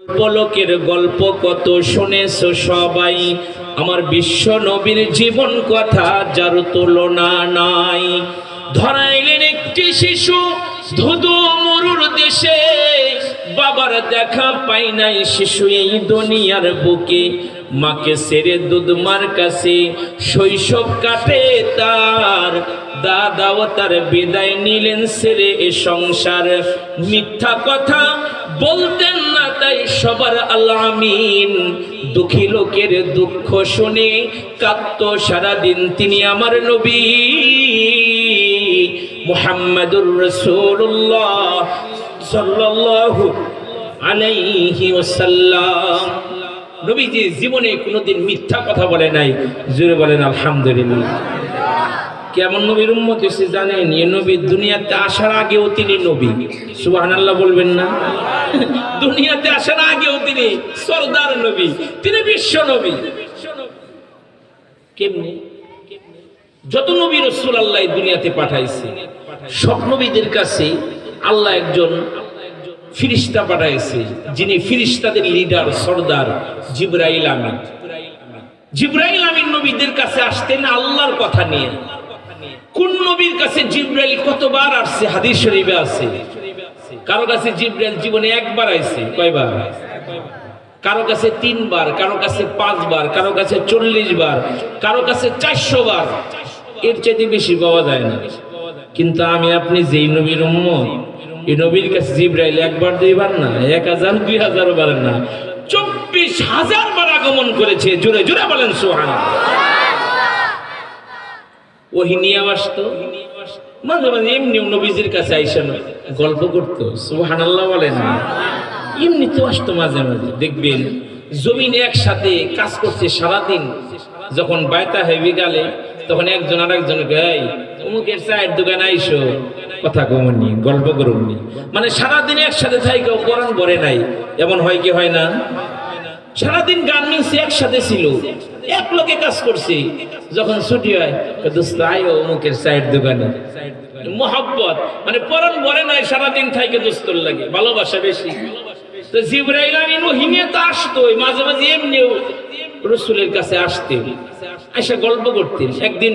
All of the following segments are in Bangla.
পলকের গল্প কত শুনেছো সবাই, আমার বিশ্ব নবীর জীবন কথা যার তুলনা নাই। ধরাইলেন একটি শিশু ধুধু মরুর দেশে, বাবার দেখা পাই নাই শিশু এই দুনিয়ার বুকে। মাকে ছেড়ে দুধ মার কাছে শৈশব কাটে তার, দাদাও তার বিদায় নিলেন ছেড়ে এ সংসার। মিথ্যা কথা বলতেন না তাই সবার আলামিন, দুঃখী লোকের দুঃখ শুনে কাঁদতো সারাদিন তিনি আমার নবী মুহাম্মাদুর রাসূলুল্লাহ সাল্লাল্লাহু আলাইহি ওয়াসাল্লাম। নবীজি জীবনে কোনোদিন মিথ্যা কথা বলে নাই। জোরে বলেন আলহামদুলিল্লাহ। কেমন নবীর উম্মত হয়েছে জানেন? এই নবী দুনিয়াতে আসার আগেও তিনি নবী। সুবহানাল্লাহ বলবেন না? দুনিয়াতে আসার আগেও তিনি সরদার নবী, তিনি বিশ্ব নবী। কেমনে? যত নবী রাসূল আল্লাহ দুনিয়াতে পাঠাইছে, সব নবীদের কাছে আল্লাহ একজন ফিরিস্তা পাঠাইছে, যিনি ফিরিস্তাদের লিডার, সরদার, জিবরাইল আমিন। জিবরাইল আমিন নবীদের কাছে আসতেন আল্লাহর কথা নিয়ে। কোন নবীর কাছে জিবরাইল কতবার আসছে হাদিস শরীফে আছে। কারো কাছে জিবরাইল জীবনে একবার আইছে, কয়বার? কারো কাছে 3 বার, কারো কাছে 5 বার, কারো কাছে 40 বার, কারো কাছে 400 বার। এর চাইতে বেশি পাওয়া যায় না। কিন্তু আমি আপনি যেই নবীর উম্মত, এই নবীর কাছে জিবরাইল একবার 2 বার না, 1000 2000 বার না, 24000 বার আগমন করেছে। জোরে জোরে বলেন সুবহানাল্লাহ। ওহী নিয়ে আসতো, মাঝে মাঝে এমনি নবীজির কাছে আইসা গল্প করতো। সুবহানাল্লাহ বলেন না? এমনিতেও আসতো মাঝে মাঝে। দেখবেন জমিনে একসাথে কাজ করছে সারাদিন, যখন বায়তা হয়ে বিকালে তখন একজন আর একজনকে, এই অমুকের চায়ের দোকানে আইসো, কথা কমনি, গল্প করুননি। মানে সারাদিন একসাথে থাই, কেউ কোরআন পড়ে নাই। এমন হয় কি হয় না? সারাদিন গার্মেন্টসে একসাথে ছিল, এক লোকে কাজ করছে। যখন ছুটি হয়, দোস্ত আয়ো অমুকের চায়ের দোকানে। মোহাব্বত, মানে কোরআন পড়ে নাই, সারাদিন থাইকে দোস্তর লাগে, ভালোবাসা বেশি। তো জিবরাইল আমিন ওহী নিয়ে তো আসতোই, মাঝে মাঝে এমনিও রাসূলের কাছে আসতেন, আইসা গল্প করতেন। একদিন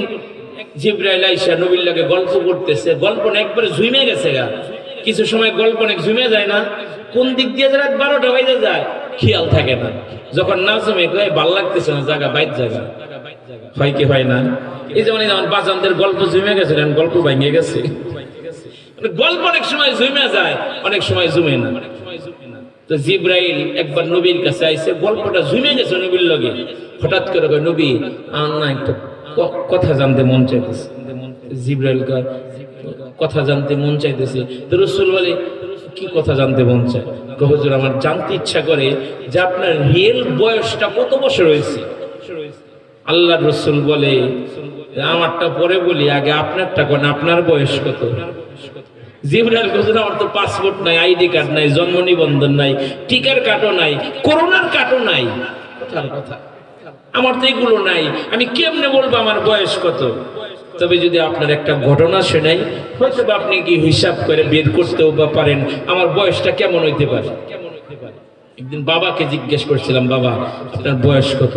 জিবরাইল আইসা নবীর লাগে গল্প করতেছে, গল্প না একবারে ঝুমে গেছে গা। কিছু সময় গল্প না ঝুমে যায় না, কোন দিক দিয়ে রাত 12টা বাজে যায় খেয়াল থাকে না। যখন না জমে কয় ভাল লাগতেছে না, জায়গা বাইর জায়গা হয় কি হয় না? এই যেমন আমার বাজানদের গল্প ঝুমে গেছে, গল্প ভেঙে গেছে। গল্প অনেক সময় ঝুমে যায়, অনেক সময় ঝুমে না। তো জিবরাইল একবার নবীর কাছে আইসে, গল্পটা ঝুমে গেছে নবীর লগে। হঠাৎ করে কয়, নবী আমার না একটা কথা জানতে মন চাইতেছে। জিবরাইল কয়, কথা জানতে মন চাইতেছে। তো রাসূল বলে, কি কথা জানতে মন চায়? হুজুর আমার জানতে ইচ্ছা করে যে আপনার রিয়েল বয়সটা কত বছর হয়েছে। আল্লাহর রাসূল বলে, আমারটা পরে বলি, আগে আপনারটা কোন, আপনার বয়স কত? জিবরাইল হুজুর আমার তো পাসপোর্ট নাই, আইডি কার্ড নাই, জন্ম নিবন্ধন নাই, টিকার কার্ডও নাই, করোনার কার্ডও নাই। কথার কথা, আমার তো এগুলো নাই, আমি কেমনে বলবো আমার বয়স কত? তবে যদি আপনার একটা ঘটনা শোনাই, হয়তো আপনি কি হিসাব করে বের করতেও বা পারেন আমার বয়সটা কেমন হইতে পারে। একদিন বাবাকে জিজ্ঞেস করছিলাম, বাবা আপনার বয়স কত?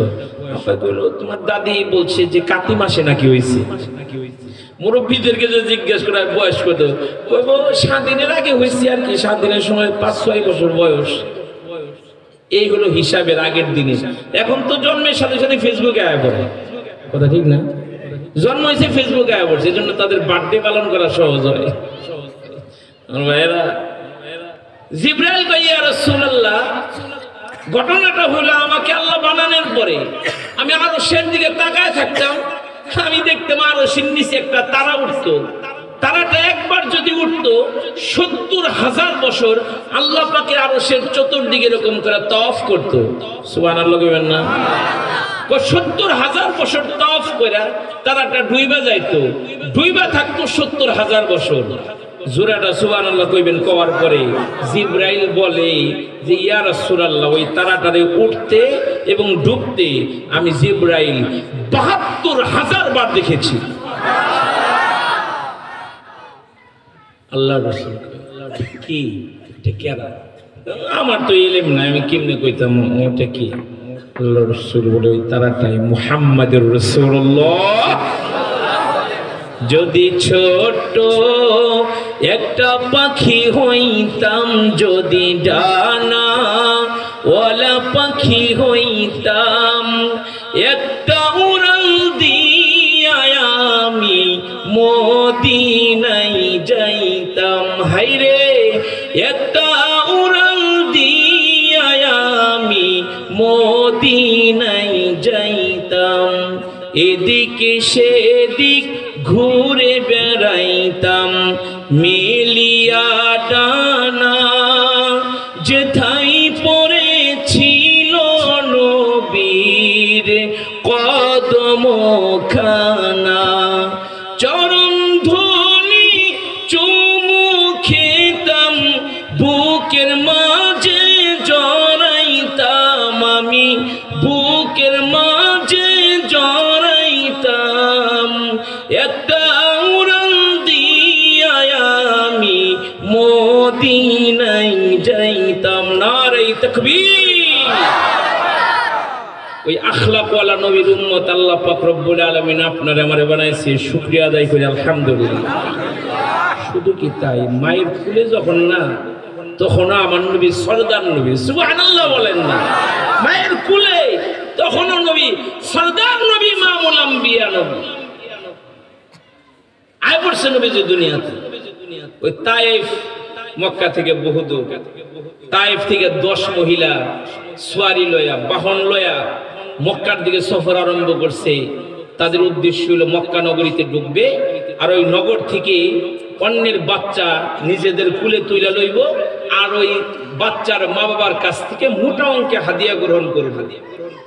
বাবা বলল, তোমার দাদি বলছে যে কাতি মাসে নাকি হয়েছে। মুরব্বীদেরকে যদি জিজ্ঞেস করা বয়স কত, বলবো 7 দিনের আগে হয়েছে আর কি, 7 দিনের সময় 5-6 বছর বয়স। এই হলো হিসাবের আগের দিনে। এখন তো জন্মের সাথে সাথে ফেসবুকে আয়া পড়ে, কথা ঠিক না? জন্ম হয়েছে ফেসবুকে আয়া পড়ছে, এই জন্য তাদের বার্থডে পালন করা সহজ হয়। ভাইয়েরা, জিবরাইল কয়, ইয়া রাসূলুল্লাহ, ঘটনাটা হলো আমাকে আল্লাহ বানানোর পরে আমি আরশের দিকে তাকায় থাকতাম, আমি দেখতাম আরশের নিচে একটা তারা উঠতো। তারাটা একবার যদি উঠতো 70,000 বছর আল্লাহ পাকের আরশের চতুর্দিকে এরকম করে তাওয়াফ করতো। সুবহানাল্লাহ বলবেন না? 70,000 বছর তাওয়াফ করে তারাটা ডুইবা যাইতো, ডুইবা থাকতো 70,000 বছর। জোরাটা সুবহানাল্লাহ কইবেন। কওয়ার পরে জিবরাইল বলে যে, ইয়া রাসূলুল্লাহ, ওই তারাটারে উঠতে এবং ডুবতে আমি জিবরাইল 72,000 বার দেখেছি। আল্লাহ রাসূল কি এটা কেরা? আমার তো ইলম নাই, আমি কেমনে কইতাম ওটা কি? আল্লাহ রাসূল বলে ওই তারাটাই মুহাম্মাদুর রাসূলুল্লাহ। যদি ছোট একটা পাখি হইতাম, যদি ডানা ওয়ালা পাখি হইতাম, একটা উড়াল দিয়া আমি মদিনায় যাইতাম। হায়রে একটা উড়াল দিয়া আমি মদিনায় যাইতাম, এদিকে সেদিক ঘুরে বেড়াইতাম, মিলিয়া ডানা যেথাই পড়েছিল নবীর কদম খানা, চরণ ধুলি চুমু খেতাম, বুকের মাঝে জড়াইতাম আমি, বুকের মাঝে জড়াইতাম, একটা উড়াল দিয়া আমি মদিনায় যাইতাম। নারে তাকবীর। ওই আখলাকওয়ালা নবীর উম্মত আল্লাহ পাক রব্বুল আলামিন আপনারে আমারে বানাইছে, শুকরিয়া আদায় করি আলহামদুলিল্লাহ। শুধু কি তাই, মায়ের কুলে যখন না, তখন আমার নবী সরদার নবী, সুবহানাল্লাহ বলেন না? মায়ের কুলে তখনও নবী সরদার নবী, ইমামুল আম্বিয়া নবী আয় পড়ছে নবী যে দুনিয়াতে। ওই তায়েফ, মক্কা থেকে বহুদূর, তায়েফ থেকে 10 মহিলা সোয়ারি লয়া, বাহন লয়া মক্কার দিকে সফর আরম্ভ করছে। তাদের উদ্দেশ্য হলো মক্কা নগরীতে ঢুকবে, আর ওই নগর থেকে অন্যের বাচ্চা নিজেদের কুলে তুইলা লইব, আর ওই বাচ্চার মা বাবার কাছ থেকে মোটা অঙ্কে হাদিয়া গ্রহণ করবে।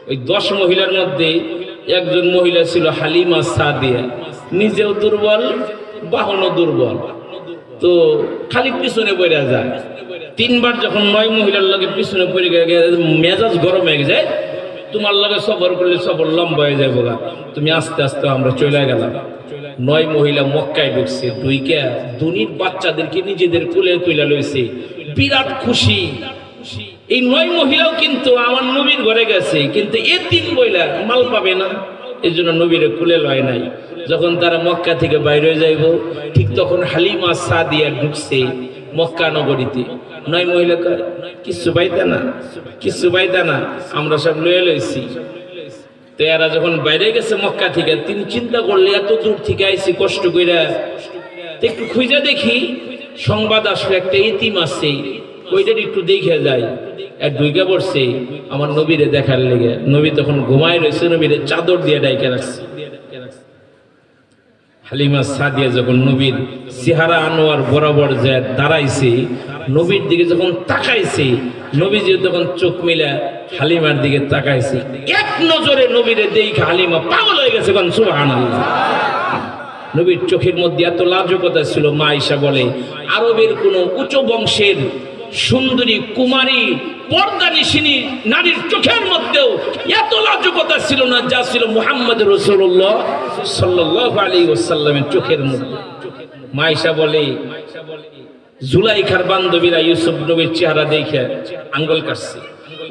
ওই 10 মহিলার মধ্যে একজন মহিলা ছিল হালিমা সাদিয়া, নিজেও দুর্বল, বাহনও দুর্বল, তো খালি পিছনে পড়ে যায়। 3 বার যখন 9 মহিলার লগে পিছনে পড়ে গেলে মেজাজ গরম হয়ে যায়, তোমার লগে সফর করলে সফর লম্বা হয়ে যাবো, তুমি আস্তে আস্তে আমরা চলে গেলাম। 9 মহিলা মক্কায় ঢুকছে, দুইকা দুনির বাচ্চাদেরকে নিজেদের কুলে তুলে লইছে, বিরাট খুশি। এই 9 মহিলাও কিন্তু আমার নবীর ঘরে গেছে, কিন্তু এই 3 মহিলা মাল পাবে না, এই জন্য নবীর কুলে লয় নাই। যখন তারা মক্কা থেকে বাইরে যাইব, ঠিক তখন হালিমা সাদিয়া ঢুকছে মক্কা নগরীতে। 9 মহিলা কয়, কিছু পাইতা না, কিছু পাইতা না, আমরা সব লয়ে লইছি। তো এরা যখন বাইরে গেছে মক্কা থেকে, তিনি চিন্তা করলে এত দূর থেকে আইছি কষ্ট কইরা, একটু খুঁজে দেখি, সংবাদ আসলে একটা ইতিম আছে, ওইটার একটু দেখে যায়। আর ঢুকে পড়ছে আমার নবীরে দেখার লেগে। নবী তখন ঘুমায় রয়েছে, নবীরে চাদর দিয়ে ডাইকে রাখছে। হালিমা সাদিয়া যখন নবীর চেহারা আনোয়ার বরাবর যায় দাঁড়াইছে, নবীর দিকে যখন তাকাইছে, নবীজি তখন চোখ মিলা হালিমার দিকে তাকাইছে, এক নজরে নবীরে দেখে হালিমা পাগল হয়ে গেছে। সুবহানাল্লাহ। নবীর চোখের মধ্যে এত লাজুকতা ছিল, মা আয়েশা বলে আরবের কোন উচ্চ বংশের সুন্দরী কুমারী পর্দানিশিনী নারীর চোখের মধ্যেও এত লাজুকতা ছিল না, যা ছিল মুহাম্মদ রাসূলুল্লাহ সাল্লাল্লাহু আলাইহি ওয়াসাল্লামের চোখের মধ্যে। মা আয়েশা বলে জুলাইখার বান্ধবীরা ইউসুফ নবীর চেহারা দেখে আঙ্গুল কাটছে।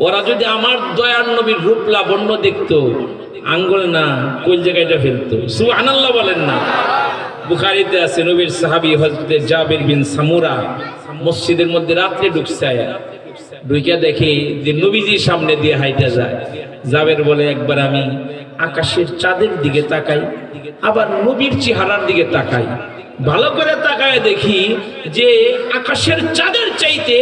ওরা যদি আমার দয়ার নবীর রূপ লাবণ্য দেখতো, আঙ্গুল না কোন জায়গাটা ফেলতো। সুবহানাল্লাহ বলেন না? বুখারীতে আছে, নবীর সাহাবী হযরত জাবির বিন সামুরা মসজিদের মধ্যে রাত্রে ঢুকছে, ঢুকে দেখে যে নবীজির সামনে দিয়ে হাইটা যায়। জাবের বলে একবার আমি আকাশের চাঁদের দিকে তাকাই, আবার নবীর চেহারার দিকে তাকাই, ভালো করে তাকায় দেখি যে আকাশের চাঁদের চাইতে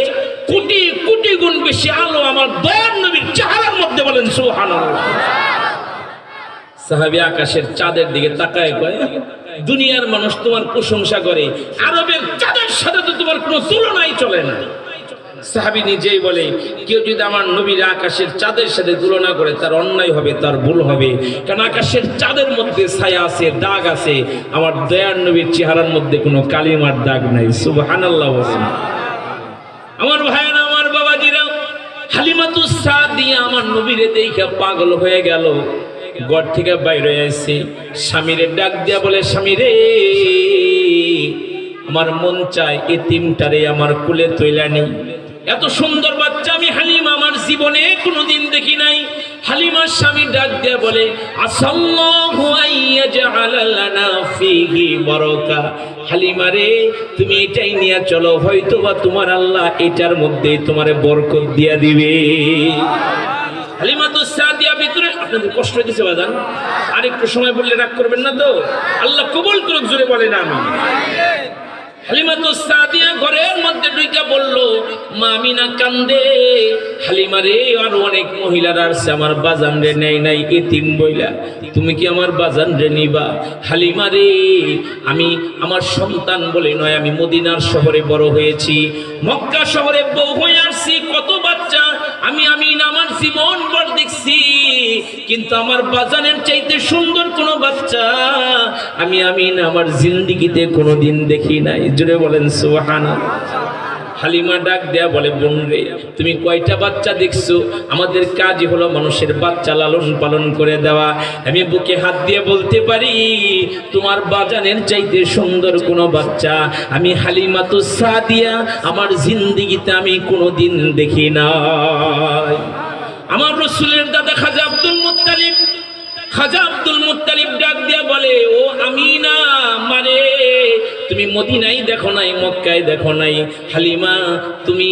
কোটি কোটি গুণ বেশি আলো আমার দয়ার নবীর চেহারার মধ্যে। বলেন সুবহানাল্লাহ। সাহাবী আকাশের চাঁদের দিকে তাকায় কয়, দুনিয়ার মানুষ তোমার প্রশংসা করে, আরবের চাঁদের সাথে তো তোমার কোনো তুলনাই চলে না। সাহাবী নিজেই বলে, কেউ যদি আমার নবীর আকাশের চাঁদের সাথে তুলনা করে তার অন্যায় হবে, তার ভুল হবে। কারণ আকাশের চাঁদের মধ্যে ছায়া আছে, দাগ আছে, আমার দয়ার নবীর চেহারার মধ্যে কোনো কালিমার দাগ নাই। সুবহানাল্লাহ। আমার ভাইয়েরা, আমার বাবাজিরা, হালিমাতুস সাদিয়া আমার নবীরে দেখে পাগল হয়ে গেল। ঘর থেকে বাইরে আসছে, স্বামীরে ডাক দিয়া বলে, স্বামী রে, আমার মন চায় এতিমটারে আমার কুলে তুইলা নেই। এত সুন্দর বাচ্চা আমি হালিমা আমার জীবনে কোনোদিন দেখি নাই। হালিমার স্বামী ডাক দিয়ে বলে, আসাল্লাহু আইয়াজআলা লানা ফীহি বারাকা। হালিমা রে, তুমি এটাই নিয়ে চলো, হয়তোবা তোমার আল্লাহ এটার মধ্যে তোমারে বরকত দিয়া দিবে। হালিমাতুস সাদিয়া ভিতরে আপনাদের কষ্ট হইতেছে বাজান, আরেকটু সময় বললে রাগ করবেন না তো? আল্লাহ কবুল করুক, জোরে বলেন আমিন। হালিমাতুস সাদিয়া ঘরের মধ্যে ঢুইকা বলল, মা আমিনা কান্দে। হালিমা রে, আর অনেক মহিলারা আসছে আমার বাজান রে নেই নাই এতিম বইলা, তুমি কি আমার বাজান রে নিবা? হালিমা রে, আমি আমার সন্তান বলে নয়, আমি মদিনার শহরে বড় হয়েছি, মক্কা শহরে বউ হয়ে আসছি, কত বাচ্চা আমি আমার জীবন ভর দেখছি, কিন্তু আমার বাজানের চাইতে সুন্দর কোনো বাচ্চা আমি আমার জিন্দেগিতে কোনোদিন দেখি নাই। জোরে বলেন সুবহানাল্লাহ। হালিমা ডাক দেয়া বলে, বোন রে, তুমি কয়টা বাচ্চা দেখছো? আমাদের কাজই হলো মানুষের বাচ্চা লালন পালন করে দেওয়া। আমি বুকে হাত দিয়ে বলতে পারি, তোমার বাজানের চাইতে সুন্দর কোনো বাচ্চা আমি হালিমাতুস সাদিয়া আমার জিন্দেগিতে আমি কোনোদিন দেখি নাই। আমার রাসূলের দাদা খাজা আব্দুল মুত্তালিব, খাজা আব্দুল মুত্তালিব ডাক দিয়া বলে, ও আমিনা মারে, তুমি মদিনায় দেখো নাই, মক্কায় দেখো নাই, হালিমা তুমি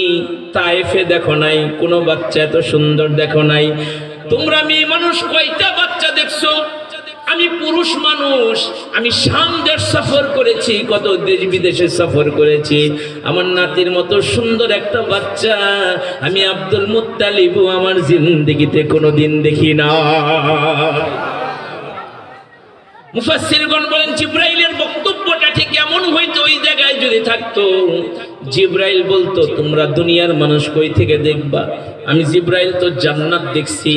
তায়েফে দেখো নাই, কোনো বাচ্চা এত সুন্দর দেখো নাই। তোমরা মেয়ে মানুষ কয়টা বাচ্চা দেখছো? আমি পুরুষ মানুষ, আমি শাম দেশ সফর করেছি, কত দেশ বিদেশে সফর করেছি, আমার নাতির মতো সুন্দর একটা বাচ্চা আমি আব্দুল মুত্তালিব আমার জিন্দেগিতে কোনোদিন দেখি না। মুফাসসিরগণ বলেন, জিবরাইলের বক্তব্যটা ঠিক এমন হইতো, ওই জায়গায় যদি থাকতো, জিবরাইল বলতো, তোমরা দুনিয়ার মানুষ কই থেকে দেখবা? আমি জিবরাইল তো জান্নাত দেখছি,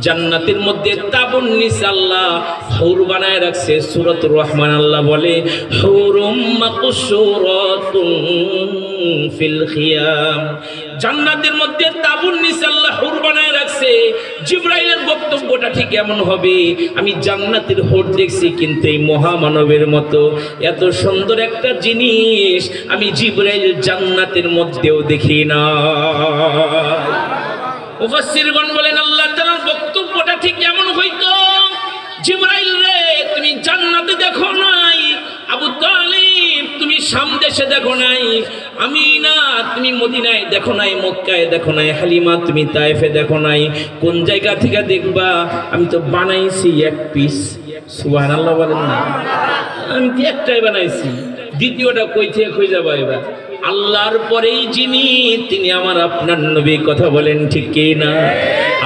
জান্নাতের মধ্যে তাবুন নিস আল্লাহ হুর বানায় রাখছে। সূরাতুর রহমান আল্লাহ বলে, হুরুম মাকসুরাতুন ফিল খিয়াম, জান্নাতের মধ্যে তাবুন নিস আল্লাহ হুর বানায় রাখছে। জিবরাইলের বক্তব্যটা ঠিক এমন হবে, আমি জান্নাতের হুর দেখছি, কিন্তু এই মহামানবের মতো এত সুন্দর একটা জিনিস আমি জিবরাইল জান্নাতের মধ্যেও দেখি না। মুফাসসিরগণ বলেন, আল্লাহ তাআলার বক্তব্যটা ঠিক এমন হইতো, জিবরাইল রে, তুমি জান্নাতে দেখো নাই, আবু তালিব তুমি শাম দেশে দেখো নাই, আমিনা তুমি মদিনায় দেখো নাই, মক্কায় দেখো নাই, হালিমা তুমি তায়েফে দেখো নাই, কোন জায়গা থেকে দেখবা? আমি তো বানাইছি এক পিস। সুবহানাল্লাহ বলেন না? আমি তো একটাই বানাইছি, দ্বিতীয়টা কই থেকে কই যাবা এবার? আল্লাহর পরেই যিনি, তিনি আমার আপনার নবী, কথা বলেন ঠিক কি না?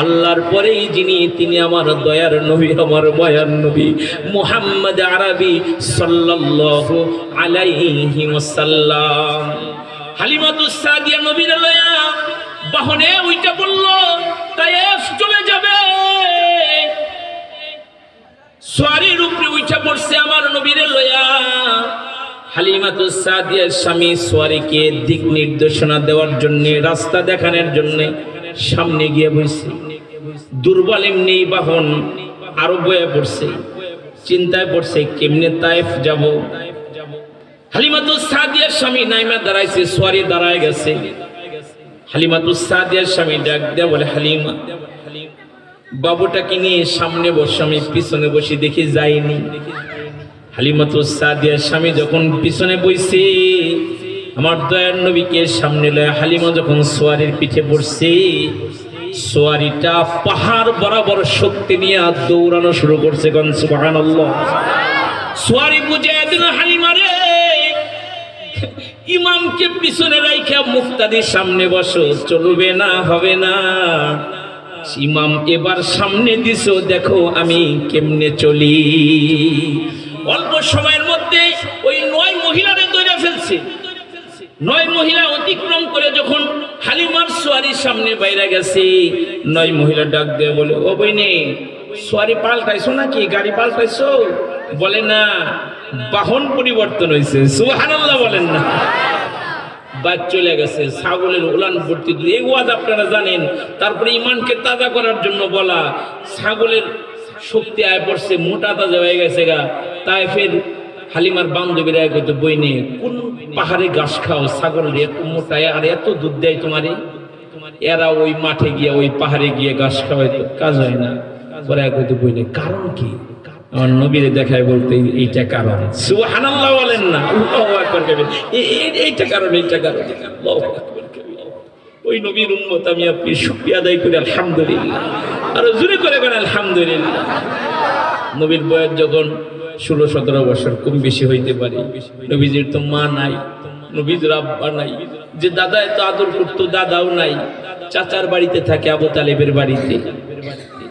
আল্লাহর পরেই যিনি, তিনি আমার দয়ার নবী, আমার মায়ার নবী মুহাম্মদ আরবি সাল্লাল্লাহু আলাইহি ওয়াসাল্লাম। হালিমাতুস সাদিয়া নবীর লয়া বাহনে উইটা বলল, তায়েফ চলে যাবে, সোয়ারির উপরে উইটা পড়ছে আমার নবীর লয়া। হালিমাতুস সাদিয়ার স্বামী সোয়ারিকে দিক নির্দেশনা দেওয়ার জন্য, রাস্তা দেখানোর জন্য সামনে গিয়ে বসে, দুর্বল এমনি বাহন আরো বয়ে পড়ছে, চিন্তায় পড়ছে কেমনে তায়েফ যাব। হালিমাতুস সাদিয়ার স্বামী নাইমা দাঁড়াইছে, সোয়ারি দাঁড়ায় গেছে। হালিমাতুস সাদিয়ার স্বামী ডাক দেয়া বলে, হালিমা, বাবুটাকে নিয়ে সামনে বসে, আমি পিছনে বসে দেখি যাইনি। হালিমাতুস সাদিয়ার স্বামী যখন পিছনে বইছে, আমার দয়ার নবীকে সামনে লয় হালিমা যখন সোয়ারির পিঠে পড়ছে, সোয়ারিটা পাহাড় বরাবর শক্তি নিয়ে দৌড়ানো শুরু করছে। সুবহানাল্লাহ। সোয়ারি বুঝায় দিল, হালিমা রে, ইমামকে পিছনে রাইখা মুক্তাদির সামনে বসো, চলবে না, হবে না। ইমাম এবার সামনে দিছো, দেখো আমি কেমনে চলি। অল্প সময়ের মধ্যে ওই 9 মহিলারে ধরে ফেলছে। 9 মহিলা অতিক্রম করে যখন হালিমার সোয়ারির সামনে বাইরে গেছে, 9 মহিলা ডাক দিয়ে বলে, ও বইনে, সোয়ারি পাল্টাইছো নাকি, গাড়ি পাল্টাইছো? বলে না, বাহন পরিবর্তন হয়েছে। সুবহানাল্লাহ বলেন না? বাদ চলে গেছে, ছাগলের উলান ভর্তি দুধ। এই ওয়াজ আপনারা জানেন। তারপরে ইমানকে তাজা করার জন্য বলা, ছাগলের শক্তি আয় পড়ছে, মোটা তাজা হয়ে গেছে গা। তাই ফের হালিমার বান্ধবীরা কত বইনে, কোন পাহাড়ে ঘাস খাও, ছাগল এত মোটায় আর এত দুধ দেয় তোমারে? এরা ওই মাঠে গিয়ে ওই পাহাড়ে গিয়ে ঘাস খাওয়াইতো, কাজ হয় না। পরে এক হয়তো বললে কারণ কি? আমার নবীরে দেখায় বলতে এইটা কারণ। সুবহানাল্লাহ বলেন না, আল্লাহু আকবার কইবেন, এইটা কারণ, এইটা কারণ। আল্লাহু আকবার কইবেন। ওই নবীর উম্মত আমি আপনি শুকরিয়া আদায় করি আলহামদুলিল্লাহ। আর জোরে করে বলেন আলহামদুলিল্লাহ। নবীর বয়স যখন 16-17 বছর, কম বেশি হইতে পারে। নবীজির তো মা নাই, নবীজির আব্বা নাই, যে দাদা এত আদর করতো দাদাও নাই। চাচার বাড়িতে থাকে, আবু তালেবের বাড়িতে।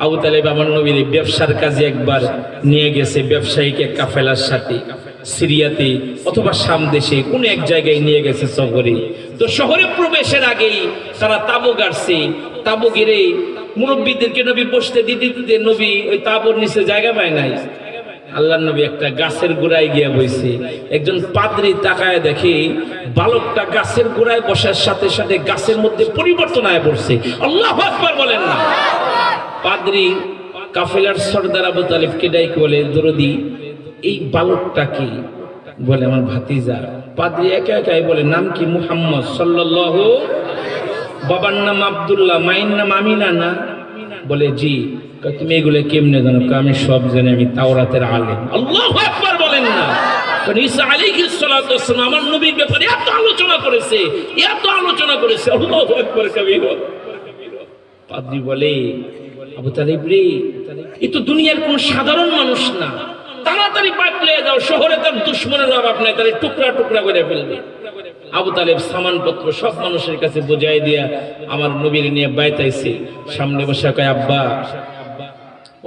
আবু তালেব আমার নবীর ব্যবসার কাজে একবার নিয়ে গেছে, ব্যবসায়িক এক কাফেলার সাথে সিরিয়াতে অথবা শাম দেশে কোন এক জায়গায় নিয়ে গেছে শহরে। তো শহরে প্রবেশের আগেই তারা তাবু গাড়ছে। তাবু গেড়ে মুরব্বীদেরকে নবী বসতে দিতে দিতে নবী ওই তাবুর নিচে জায়গা পায় নাই। আল্লাহর নবী একটা গাছের গোড়ায় গিয়ে বসে। একজন পাদ্রী তাকায় দেখে বালকটা গাছের গোড়ায় বসার সাথে সাথে গাছের মধ্যে পরিবর্তন আয় পড়ছে। আল্লাহু আকবার বলেন না। পাদ্রী কাফেলার সর্দার আবু তালেবকে ডাইকে বলে, দরদি এই বালকটা কি? বলে আমার ভাতিজা। পাদ্রী একা একাই বলে, নাম কি? মুহাম্মদ সাল্লাল্লাহু। বাবার নাম আব্দুল্লাহ, মায়ের নাম আমিনা না? বলে জি। তুমি এগুলো কেমনে জানো? আমি সব জানি, আমি তাওরাতের আলেম। আল্লাহু আকবার বলেন না। কারণ ঈসা আলাইহিস সালাতু ওয়াস সালাম আমার নবীর ব্যাপারে এত আলোচনা করেছে, এত আলোচনা করেছে। আল্লাহু আকবার কবীরা। পাদ্রী বলে, আবু তালেব রে, এ তো দুনিয়ার কোন সাধারণ মানুষ না, তাড়াতাড়ি পাকলে যাও, শহরে তার দুশমনের অভাব নাই, তাহলে টুকরা টুকরা করে ফেলবে। আবু তালেব সামানপত্র সব মানুষের কাছে বোঝাই দিয়া আমার নবীর নিয়ে বাইতাইছে। সামনে বসে কয়, আব্বা